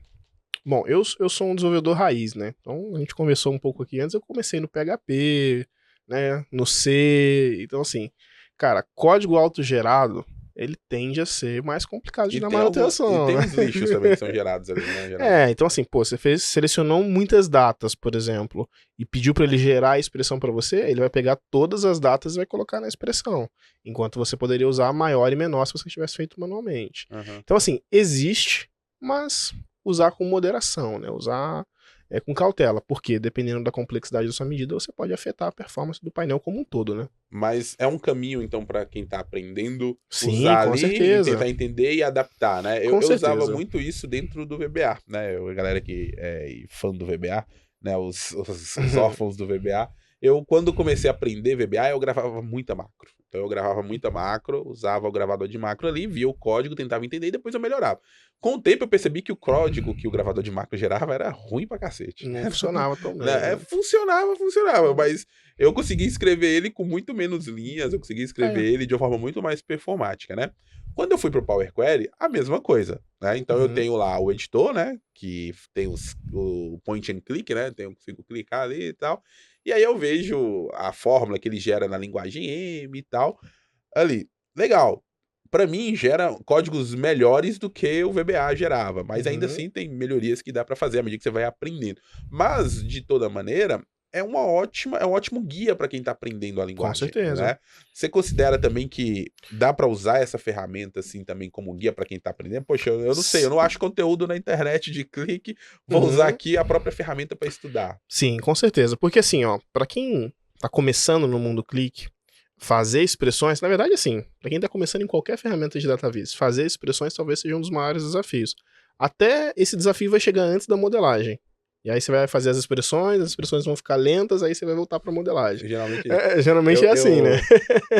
bom, eu sou um desenvolvedor raiz, né? Então a gente conversou um pouco aqui antes, eu comecei no PHP, né? No C, então assim, cara, código autogerado, ele tende a ser mais complicado de dar manutenção. E tem uns lixos também que são gerados ali, né? Então assim, pô, você selecionou muitas datas, por exemplo, e pediu para ele gerar a expressão para você, ele vai pegar todas as datas e vai colocar na expressão, enquanto você poderia usar maior e menor se você tivesse feito manualmente. Então assim, existe, mas usar com moderação, né? Usar com cautela, porque dependendo da complexidade da sua medida, você pode afetar a performance do painel como um todo, né? Mas é um caminho, então, para quem tá aprendendo, sim, usar com ali, certeza. tentar entender e adaptar, né? Eu usava muito isso dentro do VBA, né? A galera que é fã do VBA, né? Os órfãos do VBA. Eu, quando comecei a aprender VBA, eu gravava muita macro. Então eu gravava muita macro, usava o gravador de macro ali, via o código, tentava entender e depois eu melhorava. Com o tempo eu percebi que o código que o gravador de macro gerava era ruim pra cacete. Não funcionava tão bem. Funcionava, mas eu consegui escrever ele com muito menos linhas, eu consegui escrever ele de uma forma muito mais performática, né? Quando eu fui pro Power Query, a mesma coisa, né? Então eu tenho lá o editor, né? Que tem o point and click, né? Eu consigo clicar ali e tal. E aí eu vejo a fórmula que ele gera na linguagem M e tal. Ali, legal. Para mim, gera códigos melhores do que o VBA gerava. Mas ainda assim tem melhorias que dá para fazer à medida que você vai aprendendo. Mas, de toda maneira, é um ótimo guia para quem tá aprendendo a linguagem. Com certeza. Né? Você considera também que dá para usar essa ferramenta assim também como guia para quem tá aprendendo? Poxa, eu não sei, eu não acho conteúdo na internet de clique, vou usar aqui a própria ferramenta para estudar. Sim, com certeza. Porque assim, ó, para quem tá começando no mundo clique, fazer expressões, na verdade assim, para quem tá começando em qualquer ferramenta de database, fazer expressões talvez seja um dos maiores desafios. Até esse desafio vai chegar antes da modelagem. E aí você vai fazer as expressões vão ficar lentas, aí você vai voltar pra modelagem. Geralmente é assim, né?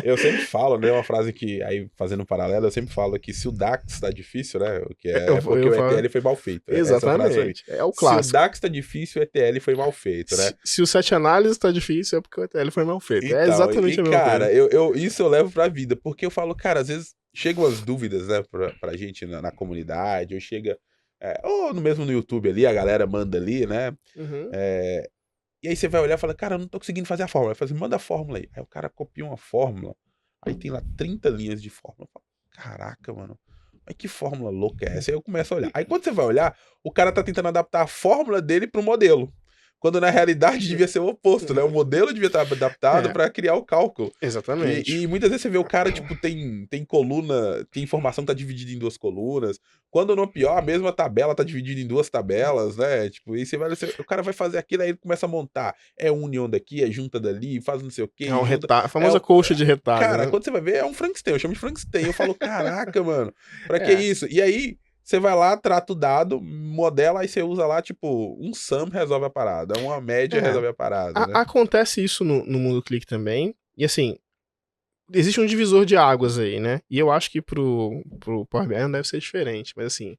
Eu sempre falo, né, uma frase que, aí fazendo um paralelo, eu sempre falo que se o DAX tá difícil, né, porque o ETL foi mal feito. Exatamente, é o clássico. Se o DAX tá difícil, o ETL foi mal feito, né? Se o set análise tá difícil, é porque o ETL foi mal feito. Então, é exatamente a mesma coisa. Cara, isso eu levo pra vida, porque eu falo, cara, às vezes chegam as dúvidas, né, pra gente na comunidade, ou chega... ou mesmo no YouTube ali, a galera manda ali, né? E aí você vai olhar e fala, cara, eu não tô conseguindo fazer a fórmula. Vai fazer, manda a fórmula aí. Aí o cara copia uma fórmula, aí tem lá 30 linhas de fórmula. Eu falo, caraca, mano, mas que fórmula louca é essa? Aí eu começo a olhar. Aí quando você vai olhar, o cara tá tentando adaptar a fórmula dele pro modelo. Quando na realidade devia ser o oposto, né? O modelo devia estar adaptado para criar o cálculo. Exatamente. E muitas vezes você vê o cara, tipo, tem coluna, tem informação que tá dividida em 2 colunas. Quando no pior, a mesma tabela tá dividida em 2 tabelas, né? Tipo, e o cara vai fazer aquilo, aí ele começa a montar. É união daqui, é junta dali, faz não sei o quê. É um retalho, a famosa colcha de retalho. Cara, né? Quando você vai ver, é um Frankenstein. Eu chamo de Frankenstein. Eu falo, caraca, mano, pra que isso? E aí... Você vai lá, trata o dado, modela, aí você usa lá, tipo, um sum resolve a parada, uma média resolve a parada. Né? Acontece isso no mundo clique também. E assim, existe um divisor de águas aí, né? E eu acho que pro Power BI não deve ser diferente. Mas assim,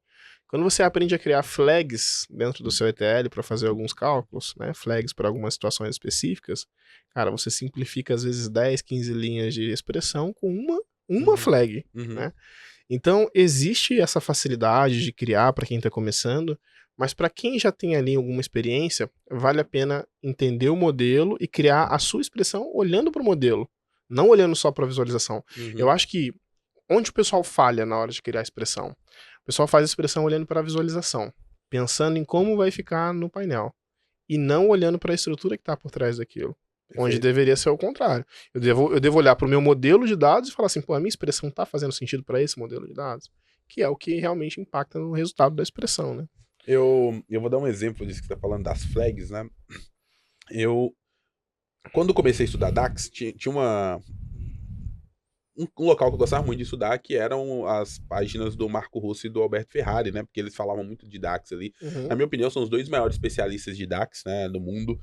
quando você aprende a criar flags dentro do seu ETL para fazer alguns cálculos, né? Flags para algumas situações específicas, cara, você simplifica às vezes 10, 15 linhas de expressão com uma flag, né? Então, existe essa facilidade de criar para quem está começando, mas para quem já tem ali alguma experiência, vale a pena entender o modelo e criar a sua expressão olhando para o modelo, não olhando só para a visualização. Eu acho que onde o pessoal falha na hora de criar a expressão? O pessoal faz a expressão olhando para a visualização, pensando em como vai ficar no painel, e não olhando para a estrutura que está por trás daquilo. Perfeito. Onde deveria ser o contrário. Eu devo olhar para o meu modelo de dados e falar assim, pô, a minha expressão está fazendo sentido para esse modelo de dados? Que é o que realmente impacta no resultado da expressão, né? Eu vou dar um exemplo disso que você tá falando das flags, né? Quando comecei a estudar DAX, tinha um local que eu gostava muito de estudar, que eram as páginas do Marco Russo e do Alberto Ferrari, né? Porque eles falavam muito de DAX ali. Na minha opinião, são os dois maiores especialistas de DAX, né, do mundo.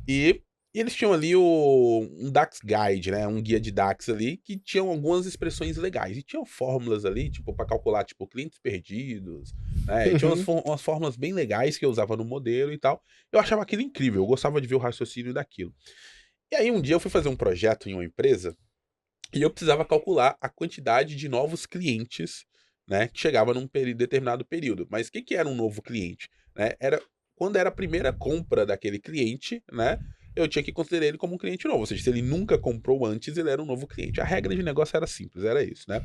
E eles tinham ali um DAX Guide, né? Um guia de DAX ali, que tinham algumas expressões legais. E tinham fórmulas ali, tipo, para calcular, tipo, clientes perdidos, né? E tinha umas fórmulas bem legais que eu usava no modelo e tal. Eu achava aquilo incrível, eu gostava de ver o raciocínio daquilo. E aí um dia eu fui fazer um projeto em uma empresa e eu precisava calcular a quantidade de novos clientes, né, que chegava num determinado período. Mas o que era um novo cliente? Né? Quando era a primeira compra daquele cliente, né, eu tinha que considerar ele como um cliente novo. Ou seja, se ele nunca comprou antes, ele era um novo cliente. A regra de negócio era simples, era isso, né?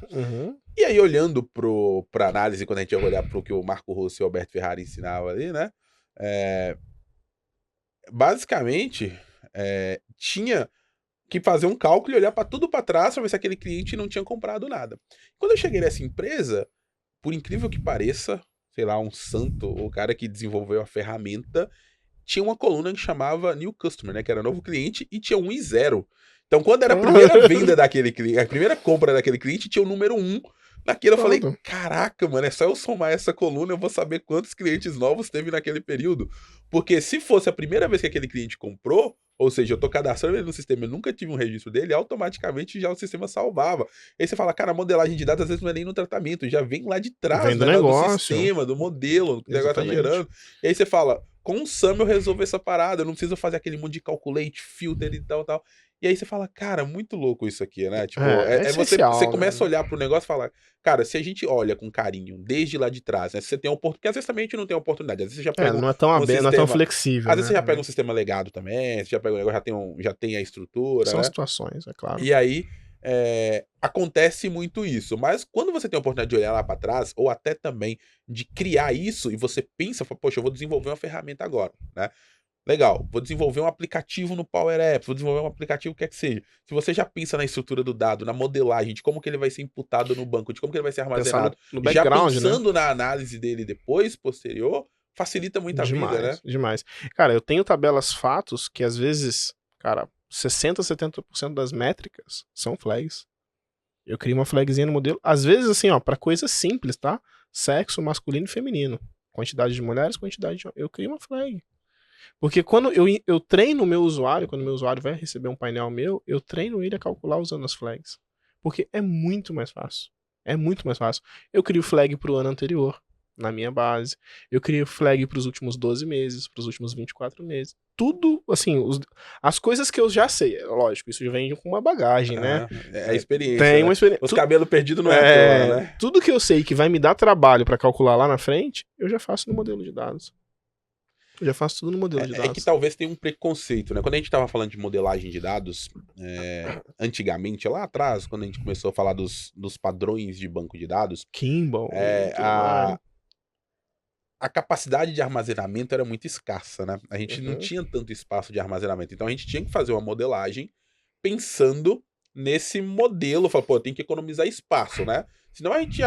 E aí, olhando pra análise, quando a gente ia olhar pro que o Marco Russo e o Alberto Ferrari ensinavam ali, né? Basicamente, tinha que fazer um cálculo e olhar para tudo para trás para ver se aquele cliente não tinha comprado nada. Quando eu cheguei nessa empresa, por incrível que pareça, sei lá, um santo, o cara que desenvolveu a ferramenta, tinha uma coluna que chamava New Customer, né, que era novo cliente, e tinha 1 e 0. Então, quando era a primeira venda daquele cliente, a primeira compra daquele cliente, tinha o número 1. Naquilo eu falei, caraca, mano, é só eu somar essa coluna, eu vou saber quantos clientes novos teve naquele período. Porque se fosse a primeira vez que aquele cliente comprou, ou seja, eu tô cadastrando ele no sistema, eu nunca tive um registro dele, automaticamente já o sistema salvava. Aí você fala, cara, a modelagem de dados às vezes não é nem no tratamento, já vem lá de trás, vem do né, negócio, do sistema, do modelo, que o negócio tá Exatamente. gerando. E aí você fala, com o SAM eu resolvo essa parada, eu não preciso fazer aquele monte de calculate, filter e tal. E aí você fala, cara, muito louco isso aqui, né? Tipo, você começa a olhar pro negócio e falar, cara, se a gente olha com carinho desde lá de trás, né? Se você tem oportunidade, porque às vezes também a gente não tem oportunidade, às vezes você já pega não é tão aberto, não é tão flexível. Às vezes você já pega um sistema legado também, você já pega um negócio, já tem a estrutura. São né? situações, é claro. E aí acontece muito isso. Mas quando você tem a oportunidade de olhar lá para trás, ou até também de criar isso, e você pensa, poxa, eu vou desenvolver uma ferramenta agora, né? Legal, vou desenvolver um aplicativo no Power Apps, vou desenvolver um aplicativo que seja. Se você já pensa na estrutura do dado, na modelagem, de como que ele vai ser imputado no banco, de como que ele vai ser armazenado, no background, já pensando na análise dele depois, posterior, facilita muito a vida, né? Demais. Cara, eu tenho tabelas fatos que às vezes, cara, 60, 70% das métricas são flags. Eu crio uma flagzinha no modelo, às vezes assim, ó, para coisas simples, tá? Sexo masculino e feminino. Quantidade de mulheres, quantidade de... Eu crio uma flag. Porque quando eu treino o meu usuário, quando o meu usuário vai receber um painel meu, eu treino ele a calcular usando as flags. Porque é muito mais fácil. É muito mais fácil. Eu crio flag para o ano anterior, na minha base. Eu crio flag para os últimos 12 meses, para os últimos 24 meses. Tudo, assim, as coisas que eu já sei. Lógico, isso já vem com uma bagagem, né? É a experiência. Tem uma né? experiência. Os cabelos perdidos não é à toa, né? Tudo que eu sei que vai me dar trabalho para calcular lá na frente, eu já faço no modelo de dados. Eu já faço tudo no modelo de dados. É que talvez tenha um preconceito, né? Quando a gente estava falando de modelagem de dados, antigamente, lá atrás, quando a gente começou a falar dos padrões de banco de dados, Kimball, a capacidade de armazenamento era muito escassa, né? A gente não tinha tanto espaço de armazenamento. Então a gente tinha que fazer uma modelagem pensando nesse modelo. Falar, pô, tem que economizar espaço, né? Senão a gente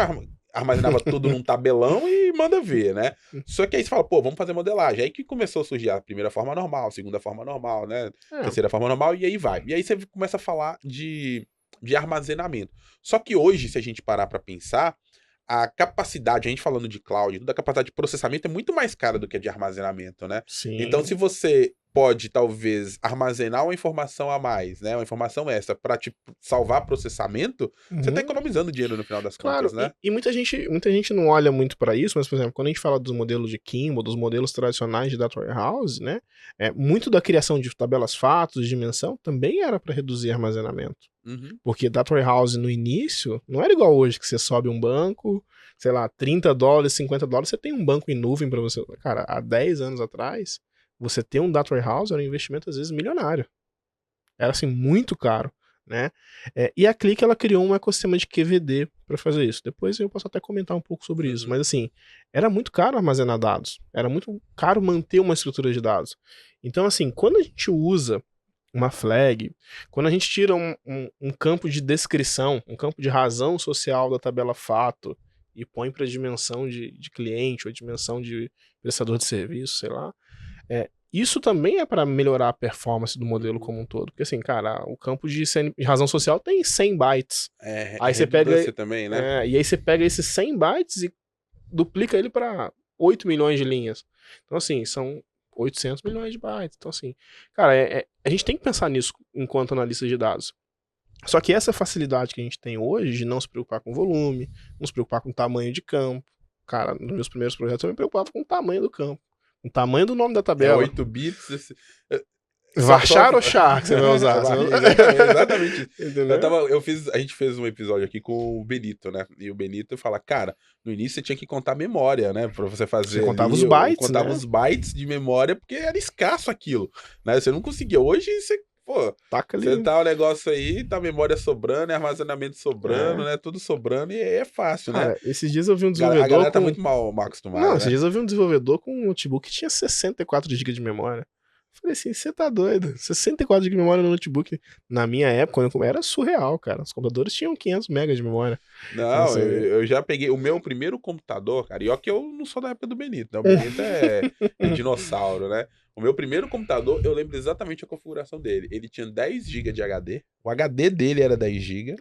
armazenava tudo num tabelão e manda ver, né? Só que aí você fala, pô, vamos fazer modelagem. Aí que começou a surgir a primeira forma normal, a segunda forma normal, né? Terceira forma normal, e aí vai. E aí você começa a falar de armazenamento. Só que hoje, se a gente parar pra pensar, a capacidade, a gente falando de cloud, a capacidade de processamento é muito mais cara do que a de armazenamento, né? Sim. Então, se você pode, talvez, armazenar uma informação a mais, né? Uma informação extra para te salvar processamento, você tá economizando dinheiro no final das contas, né? E muita gente não olha muito para isso, mas, por exemplo, quando a gente fala dos modelos de Kimball, dos modelos tradicionais de Data Warehouse, né? Muito da criação de tabelas fatos, de dimensão, também era para reduzir armazenamento. Porque Data Warehouse no início não era igual hoje, que você sobe um banco, sei lá, $30, $50, você tem um banco em nuvem para você. Cara, há 10 anos atrás, você ter um Data Warehouse era um investimento às vezes milionário. Era assim, muito caro. né? E a Click, ela criou um ecossistema de QVD para fazer isso. Depois eu posso até comentar um pouco sobre isso, mas assim, era muito caro armazenar dados, era muito caro manter uma estrutura de dados. Então assim, quando a gente usa uma flag, quando a gente tira um campo de descrição, um campo de razão social da tabela fato e põe para dimensão de cliente ou dimensão de prestador de serviço, sei lá, isso também é para melhorar a performance do modelo como um todo. Porque assim, cara, o campo de razão social tem 100 bytes. Aí você pega também, né? e aí você pega esses 100 bytes e duplica ele para 8 milhões de linhas. Então assim, são 800 milhões de bytes. Então assim, cara, a gente tem que pensar nisso enquanto analista de dados. Só que essa facilidade que a gente tem hoje de não se preocupar com volume, não se preocupar com o tamanho de campo. Cara, nos meus primeiros projetos eu me preocupava com o tamanho do campo. O tamanho do nome da tabela. 8 bits. Varchar ou char que você vai usar? Exatamente. Entendeu? A gente fez um episódio aqui com o Benito, né? E o Benito fala, cara, no início você tinha que contar memória, né? Pra você fazer. Você contava os bytes. Contava os bytes de memória, porque era escasso aquilo. Né? Você não conseguia. Hoje você. Pô, taca ali. Você tá o negócio aí, tá a memória sobrando, armazenamento sobrando, né? Tudo sobrando e é fácil, cara, né? Esses dias eu vi um desenvolvedor. A galera tá muito mal acostumada. Não, esses dias eu vi um desenvolvedor com um notebook que tinha 64 GB de memória. Falei assim, você tá doido? 64 GB de memória no notebook. Na minha época, quando eu era surreal, cara. Os computadores tinham 500 MB de memória. Não, assim, eu já peguei o meu primeiro computador, cara. E ó que eu não sou da época do Benito, né? O Benito é dinossauro, né? O meu primeiro computador, eu lembro exatamente a configuração dele. Ele tinha 10 GB de HD. O HD dele era 10 GB,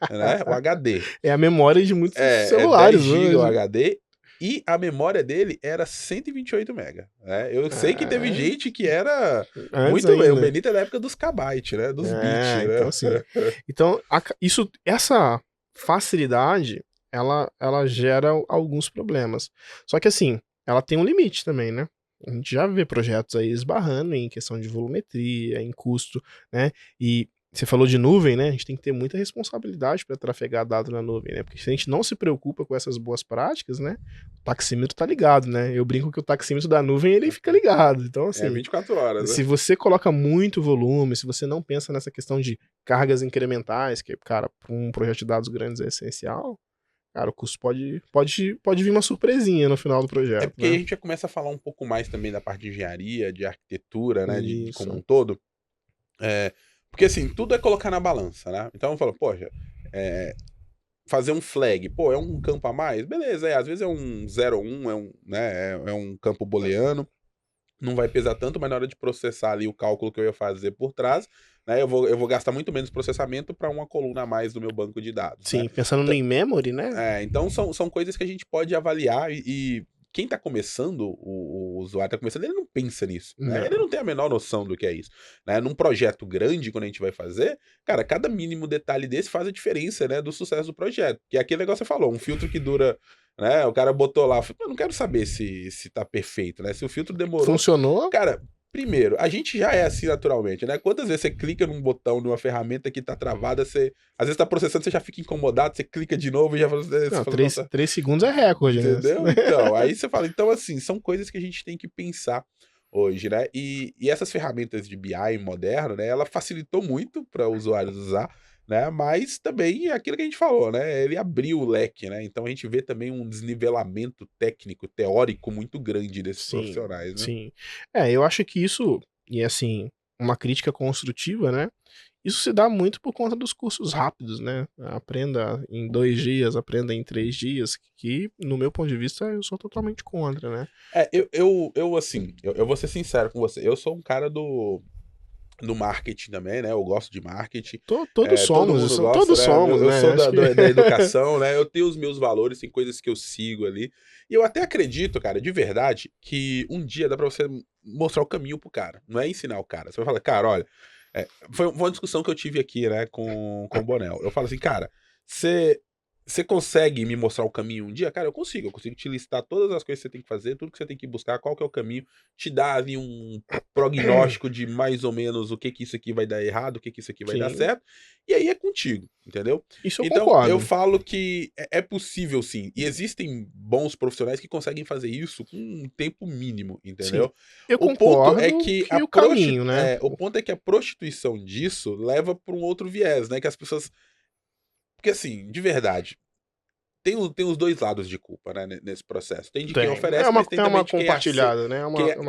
né? O HD. É a memória de muitos celulares, 10 GB o HD. E a memória dele era 128 MB. Né? Eu sei que teve gente que era muito. O Benito é da época dos kbytes, né? Dos bits. Né? Então, assim, essa facilidade, ela gera alguns problemas. Só que assim, ela tem um limite também, né? A gente já vê projetos aí esbarrando em questão de volumetria, em custo, né? E você falou de nuvem, né? A gente tem que ter muita responsabilidade para trafegar dado na nuvem, né? Porque se a gente não se preocupa com essas boas práticas, né? O taxímetro tá ligado, né? Eu brinco que o taxímetro da nuvem, ele fica ligado. Então, assim... 24 horas, né? Se você coloca muito volume, se você não pensa nessa questão de cargas incrementais, que, cara, para um projeto de dados grandes é essencial, cara, o custo pode vir uma surpresinha no final do projeto. É porque né? a gente já começa a falar um pouco mais também da parte de engenharia, de arquitetura, né? De como um todo. Porque assim, tudo é colocar na balança, né? Então eu falo, poxa, fazer um flag, pô, é um campo a mais? Beleza, às vezes é um 0,1, é um campo booleano, não vai pesar tanto, mas na hora de processar ali o cálculo que eu ia fazer por trás, né, eu vou gastar muito menos processamento para uma coluna a mais do meu banco de dados. Sim, né? pensando no in-memory, né? Então são coisas que a gente pode avaliar e quem tá começando, o usuário tá começando, ele não pensa nisso, né? Ele não tem a menor noção do que é isso, né? Num projeto grande, quando a gente vai fazer, cara, cada mínimo detalhe desse faz a diferença, né, do sucesso do projeto. Que é aquele negócio que você falou, um filtro que dura, né, o cara botou lá, eu não quero saber se tá perfeito, né? Se o filtro demorou... Funcionou? Cara... Primeiro, a gente já é assim naturalmente, né? Quantas vezes você clica num botão numa ferramenta que tá travada, você às vezes tá processando, você já fica incomodado, você clica de novo e já fala... Não, 3 segundos é recorde, entendeu? né? Então, aí você fala, então assim, são coisas que a gente tem que pensar hoje, né? E essas ferramentas de BI moderno, né? Ela facilitou muito para usuários usar, né? Mas também é aquilo que a gente falou, né? Ele abriu o leque, né? Então a gente vê também um desnivelamento técnico, teórico muito grande desses profissionais, né? Sim. Eu acho que isso, e assim, uma crítica construtiva, né? Isso se dá muito por conta dos cursos rápidos, né? Aprenda em 2 dias, aprenda em 3 dias, que, no meu ponto de vista, eu sou totalmente contra, né? Eu vou ser sincero com você. Eu sou um cara do marketing também, né? Eu gosto de marketing. Todos somos, todos somos, eu né? sou da educação, né? Eu tenho os meus valores, tem coisas que eu sigo ali. E eu até acredito, cara, de verdade, que um dia dá pra você mostrar o caminho pro cara. Não é ensinar o cara. Você vai falar, cara, olha... foi uma discussão que eu tive aqui, né, com o Bonel. Eu falo assim, cara, você você consegue me mostrar o caminho um dia? Cara, eu consigo te listar todas as coisas que você tem que fazer, tudo que você tem que buscar, qual que é o caminho, te dar ali um prognóstico de mais ou menos o que que isso aqui vai dar errado, o que que isso aqui vai dar Sim, certo, e aí é contigo, entendeu? isso eu Então, eu concordo. falo que é possível sim, e existem bons profissionais que conseguem fazer isso com um tempo mínimo, Sim, entendeu? eu O ponto é concordo que que o caminho, né? o ponto é que a prostituição disso leva para um outro viés, né, que as pessoas porque assim, de verdade, tem os 2 lados de culpa, né, nesse processo. Tem de quem Tem. É oferece, uma, mas tem tem também uma de compartilhada, né?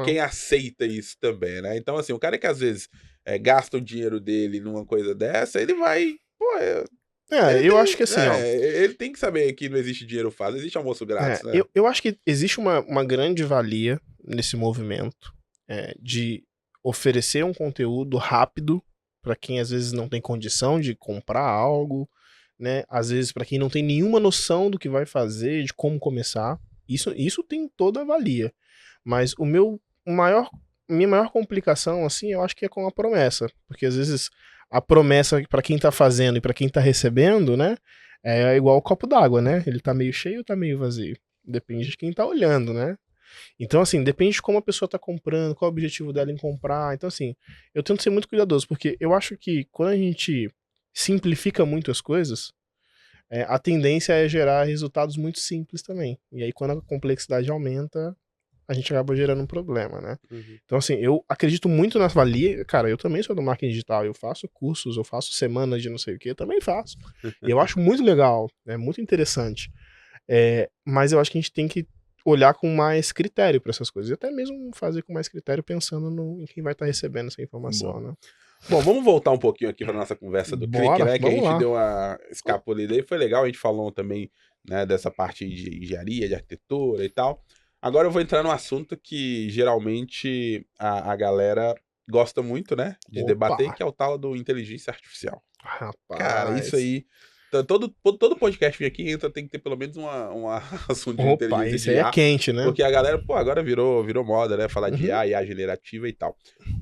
quem aceita isso também, né. Então assim, o cara que às vezes, gasta o dinheiro dele numa coisa dessa, ele vai pô, ele Eu acho que tem assim, ó. ele tem que saber que não existe dinheiro fácil, existe almoço grátis, né. Eu acho que existe uma grande valia nesse movimento de oferecer um conteúdo rápido para quem às vezes não tem condição de comprar algo, né? Às vezes para quem não tem nenhuma noção do que vai fazer, de como começar. Isso tem toda a valia. Mas minha maior complicação, assim, eu acho que é com a promessa. Porque às vezes a promessa para quem tá fazendo e para quem tá recebendo, né? É igual o copo d'água, né? Ele tá meio cheio ou tá meio vazio? Depende de quem tá olhando, né? Então, assim, depende de como a pessoa tá comprando, qual é o objetivo dela em comprar. Então, assim, eu tento ser muito cuidadoso, porque eu acho que quando a gente simplifica muito as coisas, a tendência é gerar resultados muito simples também. E aí, quando a complexidade aumenta, a gente acaba gerando um problema, né? Uhum. Então, assim, eu acredito muito na valia. Cara, eu também sou do marketing digital. Eu faço cursos, eu faço semanas de não sei o que, eu também faço. E eu acho muito legal, é muito interessante. Mas eu acho que a gente tem que olhar com mais critério para essas coisas. E até mesmo fazer com mais critério pensando em quem vai estar recebendo essa informação, Bom. né? Bom, vamos voltar um pouquinho aqui para nossa conversa do clique, Bora, né, que a vamos gente lá. deu uma escapulida aí, foi legal, a gente falou também, né, dessa parte de engenharia, de arquitetura e tal. Agora eu vou entrar num assunto que geralmente a galera gosta muito, né, de debater, Opa! que é o tal do inteligência artificial. Cara, isso Rapaz. aí, todo podcast que vem aqui entra tem que ter pelo menos um assunto de Opa, inteligência esse de aí é IA, quente, né? porque a galera, pô, agora virou moda, né, falar de Uhum. IA generativa e tal.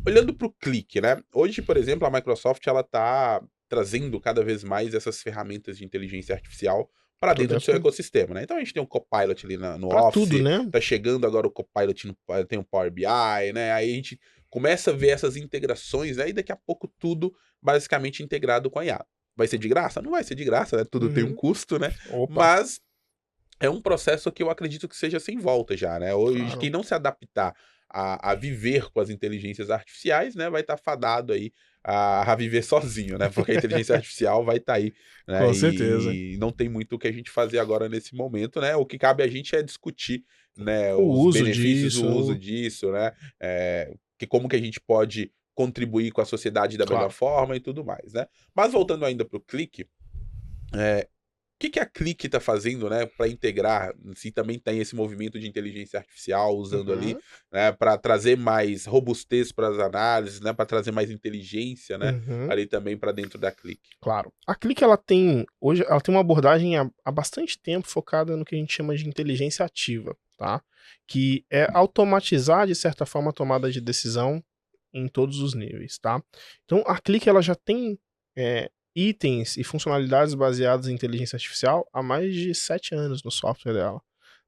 Olhando para o clique, né? Hoje, por exemplo, a Microsoft ela tá trazendo cada vez mais essas ferramentas de inteligência artificial para Tô dentro do seu dentro ecossistema, né? Então a gente tem um Copilot ali no pra tudo, Office, né? tá chegando agora o Copilot tem o Power BI, né? Aí a gente começa a ver essas integrações, aí daqui a pouco tudo basicamente integrado com a IA. Vai ser de graça? Não vai ser de graça, né? Tudo tem um Uhum. custo, né? Opa, Mas é um processo que eu acredito que seja sem volta já, né. Hoje, claro. quem não se adaptar a viver com as inteligências artificiais, né, vai estar fadado aí a viver sozinho, né, porque a inteligência artificial vai estar aí, né, Com certeza. e não tem muito o que a gente fazer agora nesse momento, né. O que cabe a gente é discutir, né, O os uso benefícios, o uso disso, disso, né, que como que a gente pode contribuir com a sociedade da melhor claro. forma e tudo mais, né. Mas voltando ainda para o clique, que a Clique está fazendo, né, para integrar, se também tem esse movimento de inteligência artificial usando ali, Uhum, né, para trazer mais robustez para as análises, né, para trazer mais inteligência, né, uhum, ali também para dentro da Clique. claro. A Click, hoje, ela tem uma abordagem há bastante tempo focada no que a gente chama de inteligência ativa, tá? Que é automatizar, de certa forma, a tomada de decisão em todos os níveis, tá? Então, a Click, ela já tem itens e funcionalidades baseadas em inteligência artificial há mais de 7 anos no software dela.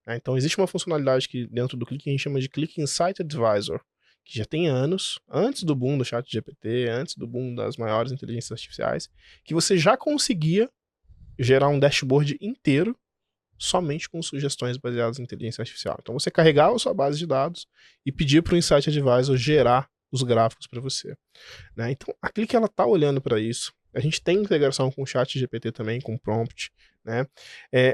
Né? Então, existe uma funcionalidade que dentro do Click a gente chama de Click Insight Advisor, que já tem anos, antes do boom do ChatGPT, antes do boom das maiores inteligências artificiais, que você já conseguia gerar um dashboard inteiro somente com sugestões baseadas em inteligência artificial. Então, você carregava a sua base de dados e pedia para o Insight Advisor gerar os gráficos para você. Né? Então, a Click ela está olhando para isso. A gente tem integração com o ChatGPT também, com prompt. Né?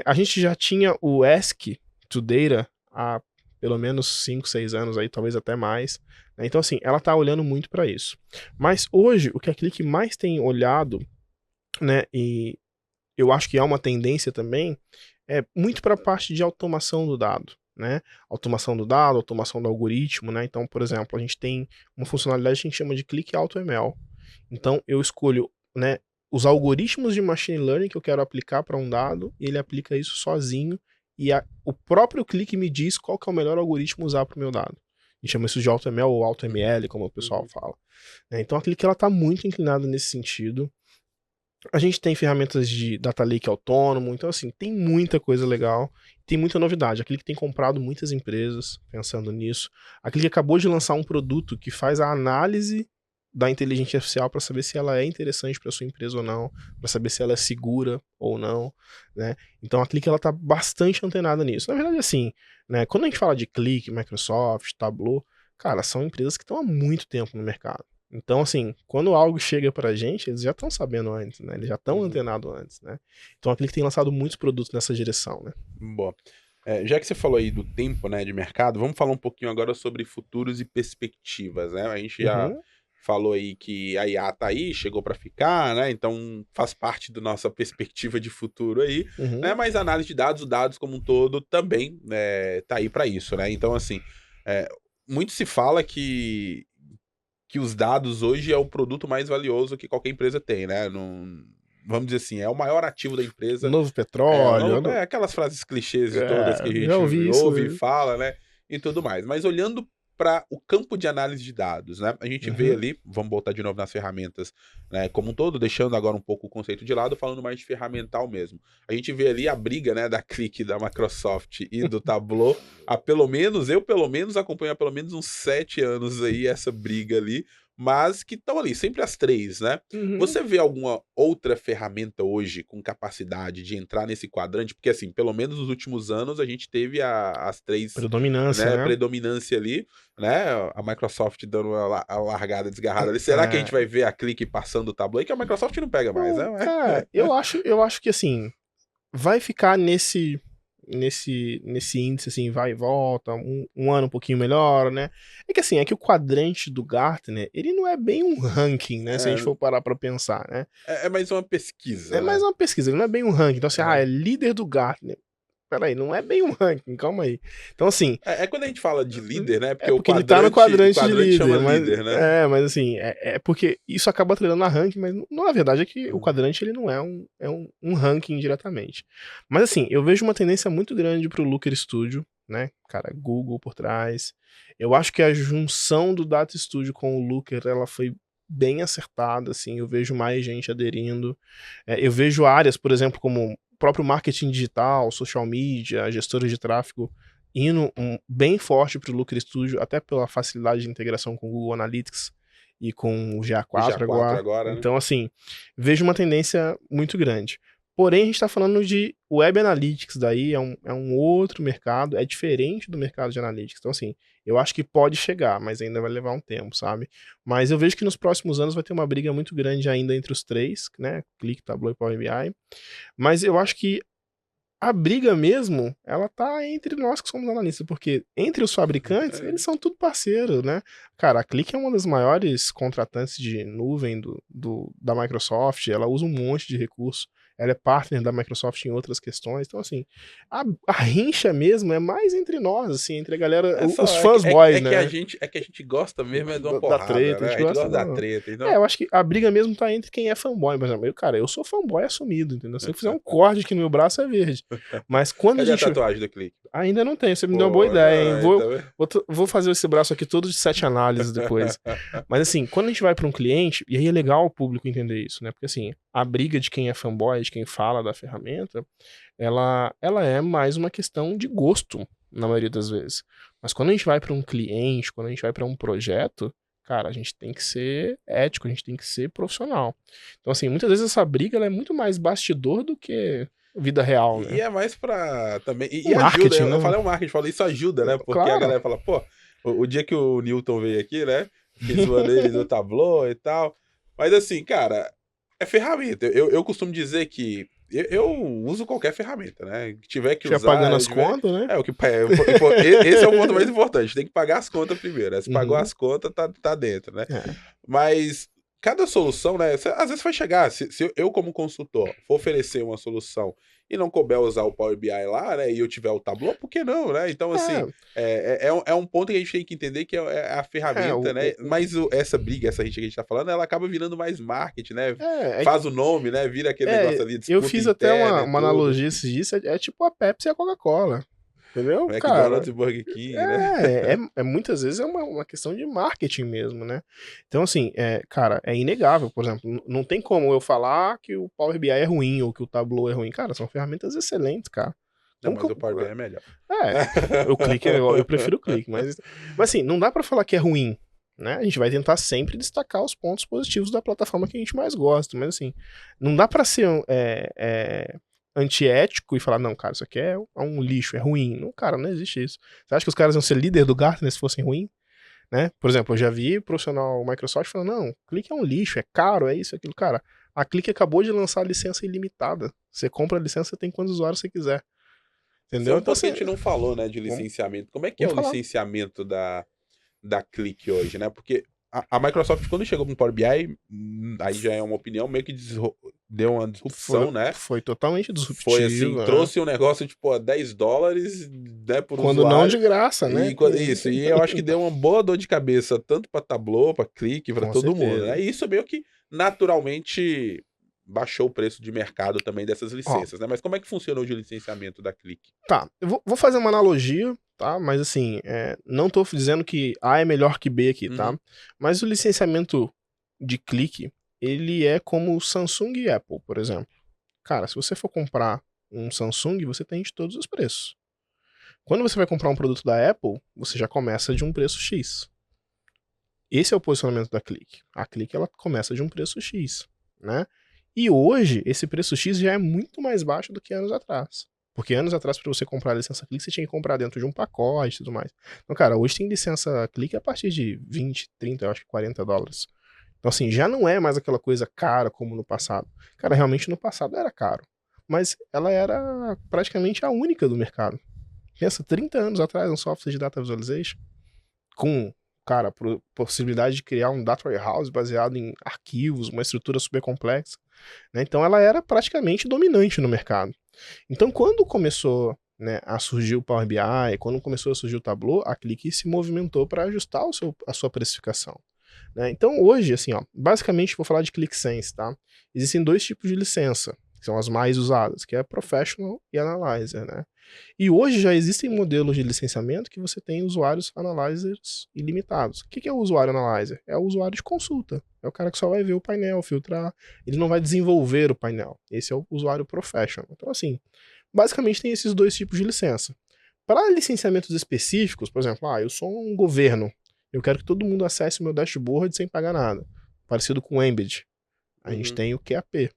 A gente já tinha o Ask to Data há pelo menos 5, 6 anos aí, talvez até mais. Né? Então, assim, ela está olhando muito para isso. Mas hoje, o que a Click mais tem olhado, né, e eu acho que há uma tendência também, é muito para a parte de automação do dado. Né? Automação do dado, automação do algoritmo. Né? Então, por exemplo, a gente tem uma funcionalidade que a gente chama de Click AutoML. Então, eu escolho, né, os algoritmos de machine learning que eu quero aplicar para um dado, e ele aplica isso sozinho, e o próprio Click me diz qual que é o melhor algoritmo usar para o meu dado. A gente chama isso de AutoML ou AutoML, como o pessoal Uhum. fala. Né? Então, a Click está muito inclinada nesse sentido. A gente tem ferramentas de data lake autônomo, então assim, tem muita coisa legal, tem muita novidade. A Click tem comprado muitas empresas pensando nisso. A Click acabou de lançar um produto que faz a análise da inteligência artificial para saber se ela é interessante para sua empresa ou não, para saber se ela é segura ou não, né? Então a Click ela tá bastante antenada nisso. Na verdade assim, né, quando a gente fala de Click, Microsoft, Tableau, cara, são empresas que estão há muito tempo no mercado. Então, assim, quando algo chega pra gente, eles já estão sabendo antes, né? Eles já estão antenados antes, né? Então a Click tem lançado muitos produtos nessa direção, né? Boa. Já que você falou aí do tempo, né, de mercado, vamos falar um pouquinho agora sobre futuros e perspectivas, né? A gente já Uhum, falou aí que a IA tá aí, chegou para ficar, né? Então faz parte da nossa perspectiva de futuro aí, né? uhum. Mas a análise de dados, os dados como um todo também tá aí para isso, né? Então assim, é, muito se fala que os dados hoje é o produto mais valioso que qualquer empresa tem, né? Vamos dizer assim, é o maior ativo da empresa. Novo petróleo, Aquelas frases clichês de todas que a já gente ouvi isso. ouve e fala, né? E tudo mais. Mas olhando para o campo de análise de dados, né? A gente vê Uhum, ali, vamos voltar de novo nas ferramentas, né? Como um todo, deixando agora um pouco o conceito de lado, falando mais de ferramental mesmo. A gente vê ali a briga, né? Da Click, da Microsoft e do Tableau. Eu pelo menos acompanho há pelo menos uns 7 anos aí essa briga ali. Mas que estão ali, sempre as três, né? uhum. Você vê alguma outra ferramenta hoje com capacidade de entrar nesse quadrante? Porque, assim, pelo menos nos últimos anos a gente teve as três, Predominância, né, né? predominância ali, né? A Microsoft dando a largada desgarrada ali. Será que a gente É, vai ver a Clique passando o tabu aí? Que a Microsoft não pega mais, bom, né? cara, eu acho que assim, vai ficar nesse índice, assim, vai e volta, um ano um pouquinho melhor, né? É que assim, é que o quadrante do Gartner, ele não é bem um ranking, né? Se a gente É, for parar pra pensar, né? é mais uma É pesquisa, mais né? uma pesquisa, ele não é bem um ranking. Então, assim, Aham. é líder do Gartner. Peraí, não é bem um ranking, calma aí. Então, assim, É quando a gente fala de líder, né? Porque é porque ele tá no quadrante de quadrante chama líder, líder, né? mas assim, é porque isso acaba atrelando a ranking, mas não, a verdade é que o Hum. quadrante ele não é um ranking diretamente. Mas assim, eu vejo uma tendência muito grande pro Looker Studio, né? Cara, Google por trás. Eu acho que a junção do Data Studio com o Looker, ela foi bem acertada, assim, eu vejo mais gente aderindo. Eu vejo áreas, por exemplo, como o próprio marketing digital, social media, gestores de tráfego, indo bem forte para o Looker Studio, até pela facilidade de integração com o Google Analytics e com o O GA4 GA4 agora. agora, né? Então, assim, vejo uma tendência muito grande. Porém, a gente está falando de Web Analytics, daí é um outro mercado, é diferente do mercado de Analytics. Então, assim, eu acho que pode chegar, mas ainda vai levar um tempo, sabe? Mas eu vejo que nos próximos anos vai ter uma briga muito grande ainda entre os três, né? Click, Tableau e Power BI. Mas eu acho que a briga mesmo, ela tá entre nós que somos analistas, porque entre os fabricantes, eles são tudo parceiro, né? Cara, a Click é uma das maiores contratantes de nuvem da Microsoft, ela usa um monte de recurso, ela é partner da Microsoft em outras questões, então assim, a rincha mesmo é mais entre nós, assim, entre a galera, É só, os fãs boys, a né? gente, é que a gente gosta mesmo é de uma Da porrada, treta, a né? gente A gente gosta gosta da da. treta, então. Eu acho que a briga mesmo tá entre quem é fanboy, por exemplo. Cara, eu sou fanboy assumido, entendeu? Se eu fizer um corte aqui no meu braço é verde. Mas quando a Cadê a gente. tatuagem do clique? Ainda não tem, você me deu uma boa Pô, ideia, hein? não, então. Vou fazer esse braço aqui todo de 7 análises depois. Mas assim, quando a gente vai para um cliente, e aí é legal o público entender isso, né? Porque assim, a briga de quem é fanboy, de quem fala da ferramenta, ela é mais uma questão de gosto, na maioria das vezes. Mas quando a gente vai para um cliente, quando a gente vai para um projeto, cara, a gente tem que ser ético, a gente tem que ser profissional. Então, assim, muitas vezes essa briga ela é muito mais bastidor do que vida real, E né? é mais pra também. O E ajuda, marketing, eu né? falei o marketing, falei isso ajuda, né? Porque a Claro. galera fala, pô, o dia que o Newton veio aqui, né? Fiquei zoando ele do Tableau e tal. Mas assim, cara, é ferramenta. Eu costumo dizer que eu uso qualquer ferramenta, né? Que tiver que Já pagando usar, as contas, né? o que esse é o ponto mais importante. Tem que pagar as contas primeiro, né? Se pagou Uhum. as contas, tá dentro, né? É. Mas cada solução, né? Às vezes vai chegar. Se eu, como consultor, for oferecer uma solução e não couber usar o Power BI lá, né? E eu tiver o Tableau, por que não, né? Então, assim, É, é um ponto que a gente tem que entender que é a é, ferramenta, né? Mas essa briga, essa gente que a gente tá falando, ela acaba virando mais marketing, né? é, é, Faz o nome, né? Vira aquele negócio ali, eu disputa fiz até interna e uma tudo. analogia esses dias, é tipo a Pepsi e a Coca-Cola. Entendeu? Cara, McDonald's e Burger King, né? muitas vezes é uma questão de marketing mesmo, né? Então, assim, cara, é inegável, por exemplo, não tem como eu falar que o Power BI é ruim ou que o Tableau é ruim. Cara, são ferramentas excelentes, cara. Não, Como que mas o Power BI é melhor. o clique, eu prefiro o clique, mas assim, não dá pra falar que é ruim, né? A gente vai tentar sempre destacar os pontos positivos da plataforma que a gente mais gosta, mas assim, não dá pra ser antiético e falar, não, cara, isso aqui é um lixo, é ruim. Não, cara, não existe isso. Você acha que os caras iam ser líder do Gartner se fossem ruim? Né? Por exemplo, eu já vi profissional Microsoft falando, não, Click é um lixo, é caro, é isso, aquilo. Cara, a Click acabou de lançar a licença ilimitada. Você compra a licença, tem quantos usuários você quiser. Entendeu? Só um ponto que a gente não falou, né, de licenciamento. Como é que é o falar. licenciamento da Click hoje, né? Porque a Microsoft, quando chegou no Power BI, aí já é uma opinião, meio que deu uma disrupção, né? Foi totalmente disruptivo. Foi assim, trouxe um negócio tipo a $10, né, por quando usuário. Não de graça, né? Isso, e eu acho que deu uma boa dor de cabeça, tanto pra Tableau, pra Click, pra todo mundo, né? E isso meio que naturalmente baixou o preço de mercado também dessas licenças, né? Mas como é que funciona hoje o licenciamento da Click? Tá, eu vou fazer uma analogia, tá? Mas assim, não tô dizendo que A é melhor que B aqui, tá? Mas o licenciamento de Click, ele é como o Samsung e Apple, por exemplo. Cara, se você for comprar um Samsung, você tem de todos os preços. Quando você vai comprar um produto da Apple, você já começa de um preço X. Esse é o posicionamento da Click. A Click, ela começa de um preço X, né? E hoje, esse preço X já é muito mais baixo do que anos atrás. Porque anos atrás, para você comprar a licença Click, você tinha que comprar dentro de um pacote e tudo mais. Então, cara, hoje tem licença Click a partir de 20, 30, eu acho que $40. Então, assim, já não é mais aquela coisa cara como no passado. Cara, realmente no passado era caro. Mas ela era praticamente a única do mercado. Pensa, 30 anos atrás, um software de data visualization, com, cara, possibilidade de criar um data warehouse baseado em arquivos, uma estrutura super complexa. Né? Então ela era praticamente dominante no mercado. Então quando começou, né, a surgir o Power BI, quando começou a surgir o Tableau, a Click se movimentou para ajustar a sua precificação. Né? Então hoje, assim, ó, basicamente vou falar de ClickSense, tá? Existem dois tipos de licença, que são as mais usadas, que é Professional e Analyzer, né? E hoje já existem modelos de licenciamento que você tem usuários analyzers ilimitados. O que é o usuário analyzer? É o usuário de consulta. É o cara que só vai ver o painel, filtrar. Ele não vai desenvolver o painel. Esse é o usuário professional. Então, assim, basicamente tem esses dois tipos de licença. Para licenciamentos específicos, por exemplo, eu sou um governo, eu quero que todo mundo acesse o meu dashboard sem pagar nada. Parecido com o Embed. A gente tem o QAP,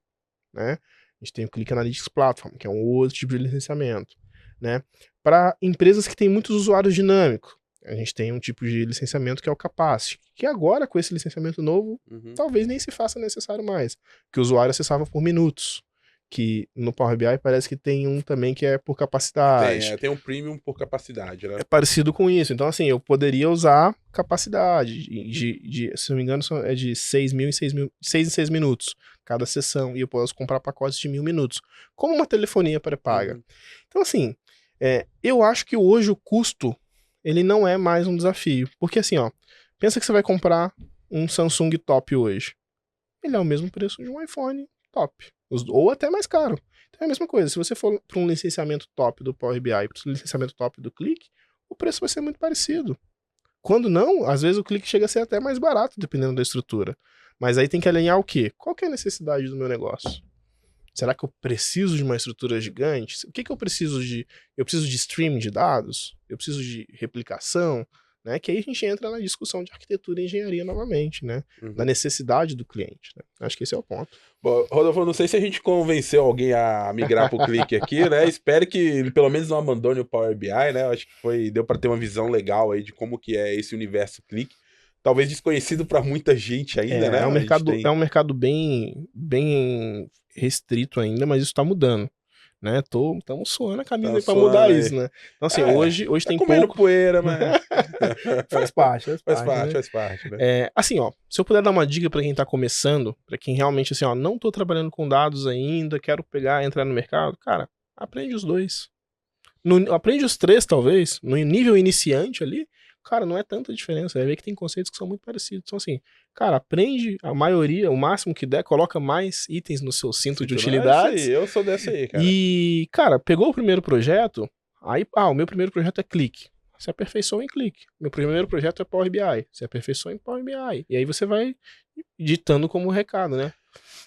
né? A gente tem o Click Analytics Platform, que é um outro tipo de licenciamento. Né? Para empresas que têm muitos usuários dinâmicos, a gente tem um tipo de licenciamento que é o Capacity, que agora, com esse licenciamento novo, talvez nem se faça necessário mais, que o usuário acessava por minutos, que no Power BI parece que tem um também que é por capacidade. Tem um premium por capacidade, né? É parecido com isso. Então, assim, eu poderia usar capacidade se não me engano, é de 6 em 6 minutos cada sessão, e eu posso comprar pacotes de 1000 minutos, como uma telefonia pré-paga. Então, assim, eu acho que hoje o custo, ele não é mais um desafio. Porque assim, ó, pensa que você vai comprar um Samsung top hoje. Ele é o mesmo preço de um iPhone top. Ou até mais caro. Então é a mesma coisa. Se você for para um licenciamento top do Power BI e para um licenciamento top do Click, o preço vai ser muito parecido. Quando não, às vezes o Click chega a ser até mais barato, dependendo da estrutura. Mas aí tem que alinhar o quê? Qual que é a necessidade do meu negócio? Será que eu preciso de uma estrutura gigante? O que eu preciso de? Eu preciso de streaming de dados? Eu preciso de replicação? Né? Que aí a gente entra na discussão de arquitetura e engenharia novamente, né? Da necessidade do cliente. Né? Acho que esse é o ponto. Bom, Rodolfo, não sei se a gente convenceu alguém a migrar para o Click aqui, né? Espero que ele pelo menos não abandone o Power BI, né? Acho que deu para ter uma visão legal aí de como que é esse universo Click. Talvez desconhecido para muita gente ainda, né? É um mercado bem restrito ainda, mas isso tá mudando. Né? Estamos suando a camisa aí pra mudar isso, né? Então, assim, hoje tem comendo pouco... poeira, mas... faz parte, né? Faz parte, né? Assim, ó, se eu puder dar uma dica pra quem tá começando, pra quem realmente, assim, ó, não tô trabalhando com dados ainda, quero entrar no mercado, cara, aprende os dois. Aprende os três, talvez, no nível iniciante ali, cara, não é tanta diferença. Vai ver que tem conceitos que são muito parecidos. Então, assim, cara, aprende a maioria, o máximo que der, coloca mais itens no seu cinto de utilidades. Eu sou dessa aí, cara. E, cara, pegou o primeiro projeto, Aí, o meu primeiro projeto é Click. Se aperfeiçoa em Click. Meu primeiro projeto é Power BI. Se aperfeiçoa em Power BI. E aí você vai ditando como recado, né?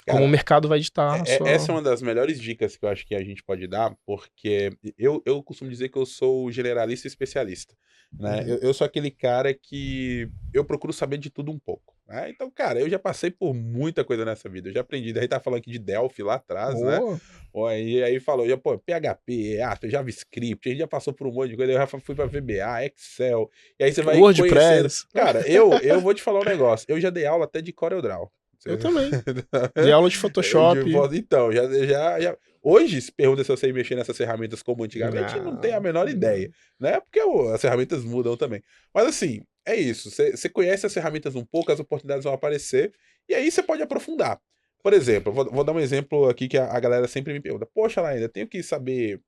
Como o Cara, mercado vai ditar a sua... essa é uma das melhores dicas que eu acho que a gente pode dar, porque eu costumo dizer que eu sou generalista e especialista, né? Uhum. Eu sou aquele cara que eu procuro saber de tudo um pouco, né? Então, cara, eu já passei por muita coisa nessa vida. Eu já aprendi. Daí tá falando aqui de Delphi lá atrás, né? Oh, Ó, e aí falou, já, pô, PHP, JavaScript, a gente já passou por um monte de coisa. Eu já fui pra VBA, Excel. E aí você vai conhecendo. WordPress. Cara, eu vou te falar um negócio. Eu já dei aula até de CorelDRAW. Eu também. Dei aula de Photoshop. Então, já. Hoje, se pergunta se eu sei mexer nessas ferramentas como antigamente, não tenho a menor ideia, né? Porque as ferramentas mudam também. Mas assim, é isso. Você conhece as ferramentas um pouco, as oportunidades vão aparecer, e aí você pode aprofundar. Por exemplo, vou dar um exemplo aqui que a galera sempre me pergunta: poxa, Laína, eu tenho que saber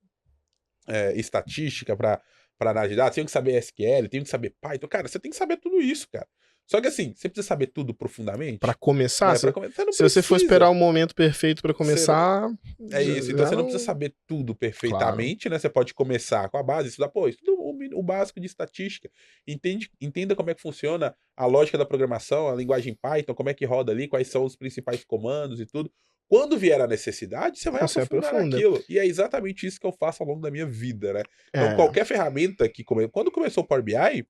estatística para análise de dados, tenho que saber SQL, tenho que saber Python. Cara, você tem que saber tudo isso, cara. Só que assim, você precisa saber tudo Pra profundamente, começar, né? Você não se você for precisa. esperar o momento perfeito pra Você não- começar, É isso, então já você não não... precisa saber tudo Claro. perfeitamente, né? Você pode começar com a base, estudar, pô, estuda o básico de estatística, entenda como é que funciona a lógica da programação, a linguagem Python, como é que roda ali, quais são os principais comandos e tudo. Quando vier a necessidade, você vai Você aprofundar aprofunda. naquilo. E é exatamente isso que eu faço ao longo da minha vida, né? Então, É, qualquer ferramenta quando começou o Power BI,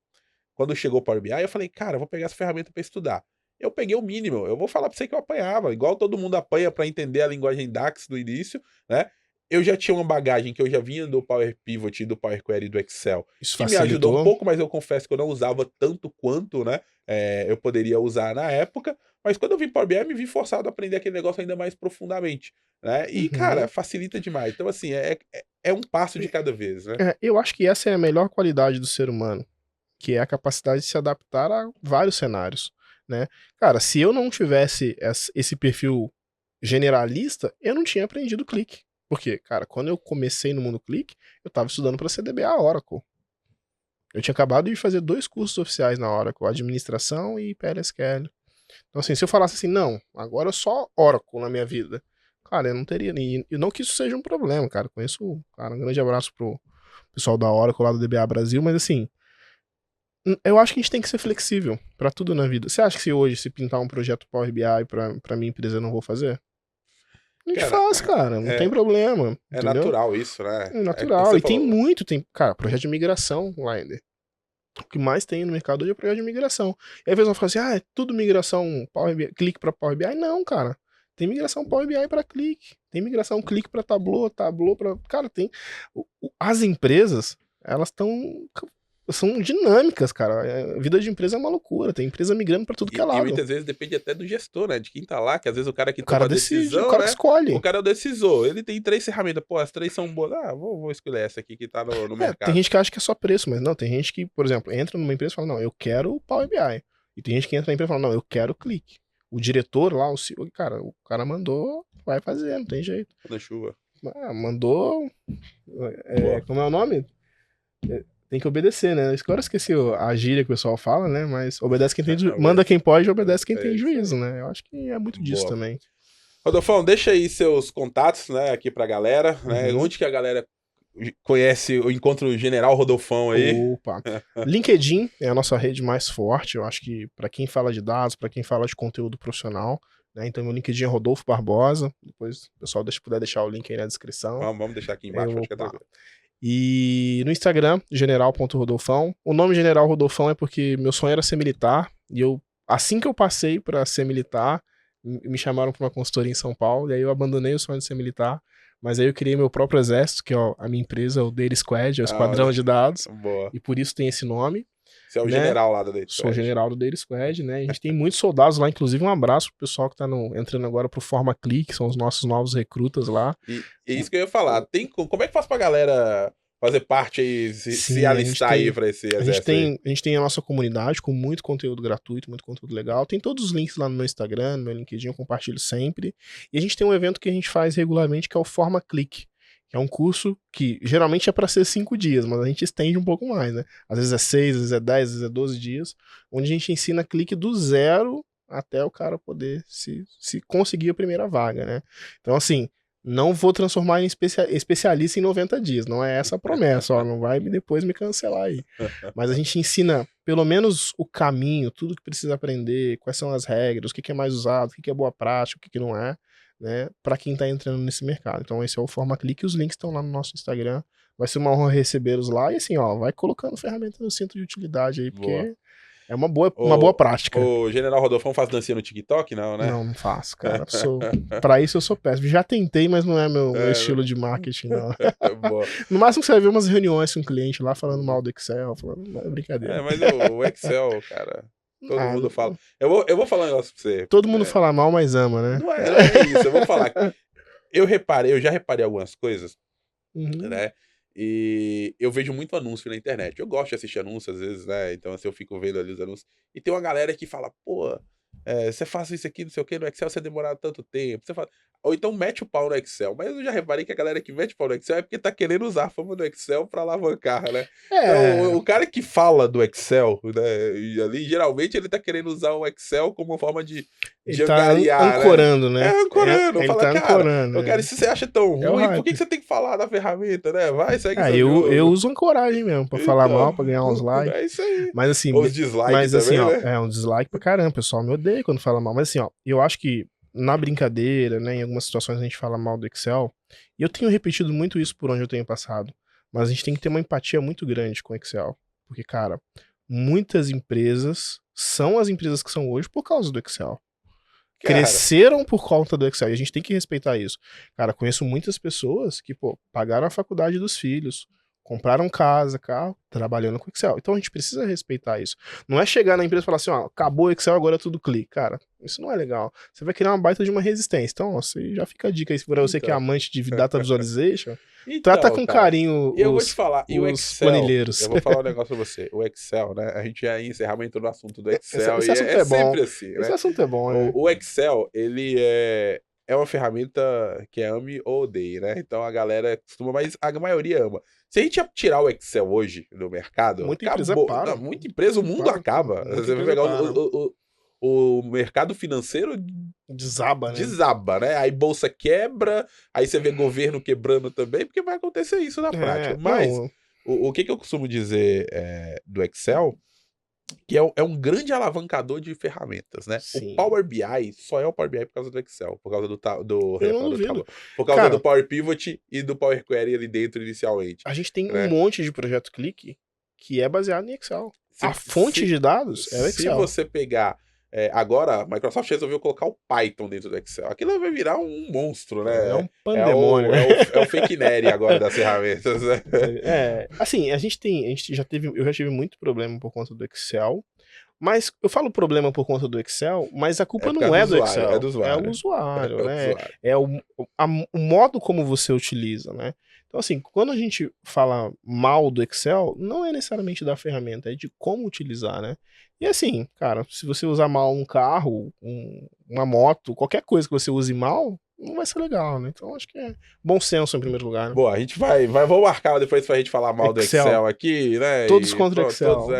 quando chegou o Power BI, eu falei, cara, eu vou pegar essa ferramenta para estudar. Eu peguei o mínimo, eu vou falar para você que eu apanhava, igual todo mundo apanha para entender a linguagem DAX do início, né? Eu já tinha uma bagagem que eu já vinha do Power Pivot, do Power Query e do Excel, isso que me ajudou um facilitou. pouco, mas eu confesso que eu não usava tanto quanto, né? Eu poderia usar na época, mas quando eu vim Power BI, me vi forçado a aprender aquele negócio ainda mais profundamente, né? E, cara, Uhum. facilita demais. Então, assim, é um passo de cada vez, né? Eu acho que essa é a melhor qualidade do ser humano, que é a capacidade de se adaptar a vários cenários, né? Cara, se eu não tivesse esse perfil generalista, eu não tinha aprendido Click. Por quê? Cara, quando eu comecei no mundo Click, eu tava estudando para CDBA Oracle. Eu tinha acabado de fazer 2 cursos oficiais na Oracle, administração e PLSQL. Então, assim, se eu falasse assim, não, agora eu só Oracle na minha vida, cara, eu não teria nem. E não que isso seja um problema, cara. Conheço, cara, um grande abraço pro pessoal da Oracle lá do DBA Brasil, mas assim, eu acho que a gente tem que ser flexível pra tudo na vida. Você acha que se hoje, se pintar um projeto Power BI pra minha empresa, eu não vou fazer? A gente Cara, faz, cara, não tem é, problema, é entendeu? natural isso, né? É Como natural. você E tem falou. muito, cara, projeto de migração, Winder. O que mais tem no mercado hoje é projeto de migração. E aí a pessoa fala assim, é tudo migração Power BI, clique para Power BI. Não, cara. Tem migração Power BI para clique. Tem migração clique para Tableau, Tableau para... Cara, tem... As empresas, elas estão... São dinâmicas, cara. A vida de empresa é uma loucura. Tem empresa migrando para tudo que é E lado. muitas vezes depende até do gestor, né? De quem tá lá, que às vezes o cara que O toma cara a decide, o decisão, cara que né? O escolhe. cara é o decisor. Ele tem 3 ferramentas. Pô, as 3 são boas. Ah, vou escolher essa aqui que tá no Tem mercado. gente que acha que é só preço, mas não. Tem gente que, por exemplo, entra numa empresa e fala, não, eu quero o Power BI. E tem gente que entra na empresa e fala, não, eu quero o clique. O diretor lá, o cara mandou, vai fazer, não tem jeito. Na chuva. Mandou. Boa. Como é o nome? Tem que obedecer, né? Agora eu esqueci a gíria que o pessoal fala, né? Mas obedece quem tem manda quem pode, obedece quem tem Isso juízo, aí. né? Eu acho que é muito disso Boa. também. Rodolfão, deixa aí seus contatos, né, aqui pra galera, né? Uhum. Onde que a galera conhece o Encontro General Rodolfão aí? Opa. LinkedIn é a nossa rede mais forte. Eu acho que para quem fala de dados, para quem fala de conteúdo profissional, né? Então meu LinkedIn é Rodolfo Barbosa. Depois o pessoal puder deixar o link aí na descrição. Vamos deixar aqui embaixo, pode ficar Opa. tranquilo. E no Instagram, general.rodolfão. O nome General Rodolfão é porque meu sonho era ser militar. E assim que eu passei para ser militar, me chamaram para uma consultoria em São Paulo. E aí eu abandonei o sonho de ser militar. Mas aí eu criei meu próprio exército, que é a minha empresa, o Data Squad, é o Esquadrão de Dados. Boa. E por isso tem esse nome. Você é o né? general lá da Data Sou Squad. general do Data Squad, né? A gente tem muitos soldados lá, inclusive um abraço pro pessoal que tá entrando agora pro Forma Click, que são os nossos novos recrutas lá. E isso que eu ia falar. Como é que faz pra galera fazer parte aí, se alistar aí pra esse exército aí? A gente tem a nossa comunidade com muito conteúdo gratuito, muito conteúdo legal. Tem todos os links lá no meu Instagram, no meu LinkedIn, eu compartilho sempre. E a gente tem um evento que a gente faz regularmente, que é o Forma Click. Que é um curso que geralmente é para ser 5 dias, mas a gente estende um pouco mais, né? Às vezes é 6, às vezes é 10, às vezes é 12 dias, onde a gente ensina clique do zero até o cara poder se conseguir a primeira vaga, né? Então, assim, não vou transformar em especialista em 90 dias. Não é essa a promessa, ó. Não vai depois me cancelar aí. Mas a gente ensina, pelo menos, o caminho, tudo que precisa aprender, quais são as regras, o que é mais usado, o que é boa prática, o que não é, né? Para quem tá entrando nesse mercado. Então esse é o Forma Clique, os links estão lá no nosso Instagram. Vai ser uma honra recebê-los lá. E assim, ó, vai colocando ferramenta no cinto de utilidade aí, porque... Boa. É uma boa prática. O General Rodolfão faz dancinha no TikTok, não, né? Não faço, cara. Pra isso eu sou péssimo. Já tentei, mas não é meu estilo de marketing, não. No máximo você vai ver umas reuniões com o cliente lá falando mal do Excel, falando, é brincadeira. Mas o Excel, cara, todo mundo fala. Eu vou falar um negócio pra você. Todo mundo fala mal, mas ama, né? Não é isso, eu vou falar. Eu já reparei algumas coisas, né? E eu vejo muito anúncio na internet. Eu gosto de assistir anúncios, às vezes, né? Então, assim, eu fico vendo ali os anúncios. E tem uma galera que fala, pô, você faz isso aqui, não sei o que, no Excel você demora tanto tempo. Você fala... Ou então mete o pau no Excel. Mas eu já reparei que a galera que mete o pau no Excel é porque tá querendo usar a fama do Excel pra alavancar, né? Então, o cara que fala do Excel, né? E ali, geralmente, ele tá querendo usar o Excel como uma forma de angariar, tá ancorando, né? Ancorando. Ele Fala, tá ancorando. Cara, se você acha tão ruim, por que você tem que falar da ferramenta, né? Vai, segue seu jogo. Eu uso ancoragem mesmo, pra falar mal, pra ganhar uns likes. É isso aí. Mas assim... Os dislikes também, assim, né? Um dislike pra caramba, o pessoal me odeia quando fala mal. Mas assim, ó, eu acho que na brincadeira, né, em algumas situações a gente fala mal do Excel, e eu tenho repetido muito isso por onde eu tenho passado, mas a gente tem que ter uma empatia muito grande com o Excel, porque, cara, muitas empresas são as empresas que são hoje por causa do Excel. Cresceram por conta do Excel, e a gente tem que respeitar isso. Cara, conheço muitas pessoas que, pô, pagaram a faculdade dos filhos, compraram casa, carro, trabalhando com Excel. Então a gente precisa respeitar isso. Não é chegar na empresa e falar assim, ó, acabou o Excel, agora é tudo clique. Cara, isso não é legal. Você vai criar uma baita de uma resistência. Então, ó, você já fica a dica aí, pra você que é amante de data visualization, trata com carinho eu vou te falar, e o Excel, planilheiros. Eu vou falar um negócio pra você. O Excel, né, a gente já ia encerrar muito no assunto do Excel, esse assunto é bom. Sempre assim, né? Esse assunto é bom, né? O Excel, ele é uma ferramenta que ame ou odeie, né? Então a galera costuma, mas a maioria ama. Se a gente tirar o Excel hoje no mercado, muita acabou. Empresa para. Não, muita empresa, o mundo acaba. Você vai pegar o mercado financeiro desaba, né? Desaba, né? Aí bolsa quebra, aí você vê governo quebrando também, porque vai acontecer isso na prática. Mas o que eu costumo dizer do Excel, que é um grande alavancador de ferramentas, né? Sim. O Power BI só é o Power BI por causa do Excel, por causa por causa Cara, do Power Pivot e do Power Query ali dentro inicialmente. A gente tem um monte de projeto clique que é baseado em Excel. A fonte de dados é o Excel. Se você pegar... agora, a Microsoft resolveu colocar o Python dentro do Excel. Aquilo vai virar um monstro, né? É um pandemônio. É o fake nerd agora das ferramentas, né? Assim, eu já tive muito problema por conta do Excel. Mas eu falo problema por conta do Excel, mas a culpa não é do Excel. É do usuário. É o usuário, né? É o modo como você utiliza, né? Então, assim, quando a gente fala mal do Excel, não é necessariamente da ferramenta, é de como utilizar, né? E assim, cara, se você usar mal um carro, uma moto, qualquer coisa que você use mal, não vai ser legal, né? Então acho que é bom senso em primeiro lugar. Né? Boa, a gente vamos marcar depois pra gente falar mal do Excel aqui, né? Todos contra o Excel. Todos,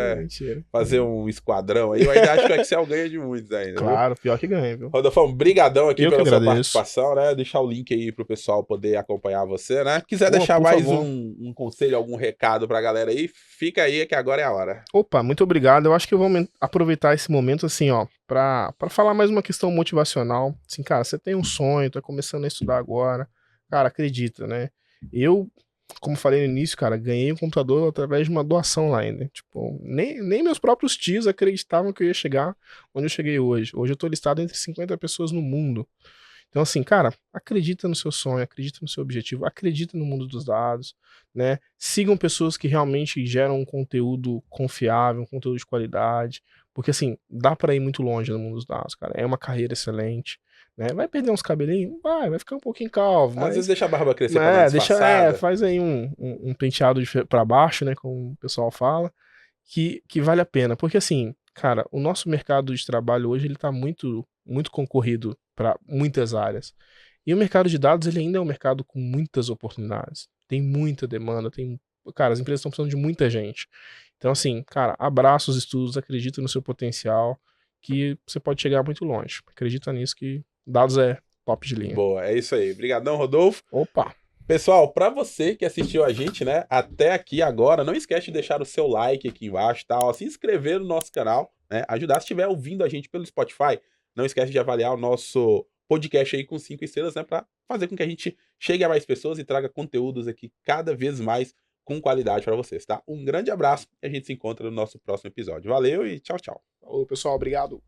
fazer um esquadrão aí. Eu ainda acho que o Excel ganha de muitos ainda. Claro, pior que ganha, viu? Rodolfão, brigadão aqui pela sua participação, né? Deixar o link aí pro pessoal poder acompanhar você, né? Quiser deixar mais um conselho, algum recado pra galera aí, fica aí que agora é a hora. Opa, muito obrigado. Eu acho que eu vou aproveitar esse momento assim, ó, pra falar mais uma questão motivacional. Assim, cara, você tem um sonho, tá começando a estudar agora. Cara, acredita, né? Eu, como falei no início, cara, ganhei um computador através de uma doação lá ainda. Tipo, nem meus próprios tios acreditavam que eu ia chegar onde eu cheguei hoje. Hoje eu tô listado entre 50 pessoas no mundo. Então, assim, cara, acredita no seu sonho, acredita no seu objetivo, acredita no mundo dos dados, né? Sigam pessoas que realmente geram um conteúdo confiável, um conteúdo de qualidade, porque, assim, dá pra ir muito longe no mundo dos dados, cara. É uma carreira excelente, né? Vai perder uns cabelinhos? Vai ficar um pouquinho calvo, mas... Às vezes deixa a barba crescer pra dar disfarçada. Faz aí um penteado pra baixo, né, como o pessoal fala, que vale a pena, porque, assim, cara, o nosso mercado de trabalho hoje, ele tá muito concorrido para muitas áreas. E o mercado de dados, ele ainda é um mercado com muitas oportunidades. Tem muita demanda, cara, as empresas estão precisando de muita gente. Então, assim, cara, abraça os estudos, acredita no seu potencial, que você pode chegar muito longe. Acredita nisso que dados é top de linha. Boa, é isso aí. Obrigadão, Rodolfo. Opa! Pessoal, para você que assistiu a gente, né, até aqui agora, não esquece de deixar o seu like aqui embaixo, tá? Ó, se inscrever no nosso canal, né? Ajudar. Se estiver ouvindo a gente pelo Spotify, não esquece de avaliar o nosso podcast aí com 5 estrelas, né, para fazer com que a gente chegue a mais pessoas e traga conteúdos aqui cada vez mais com qualidade para vocês, tá? Um grande abraço e a gente se encontra no nosso próximo episódio. Valeu e tchau, tchau. Falou, pessoal, obrigado.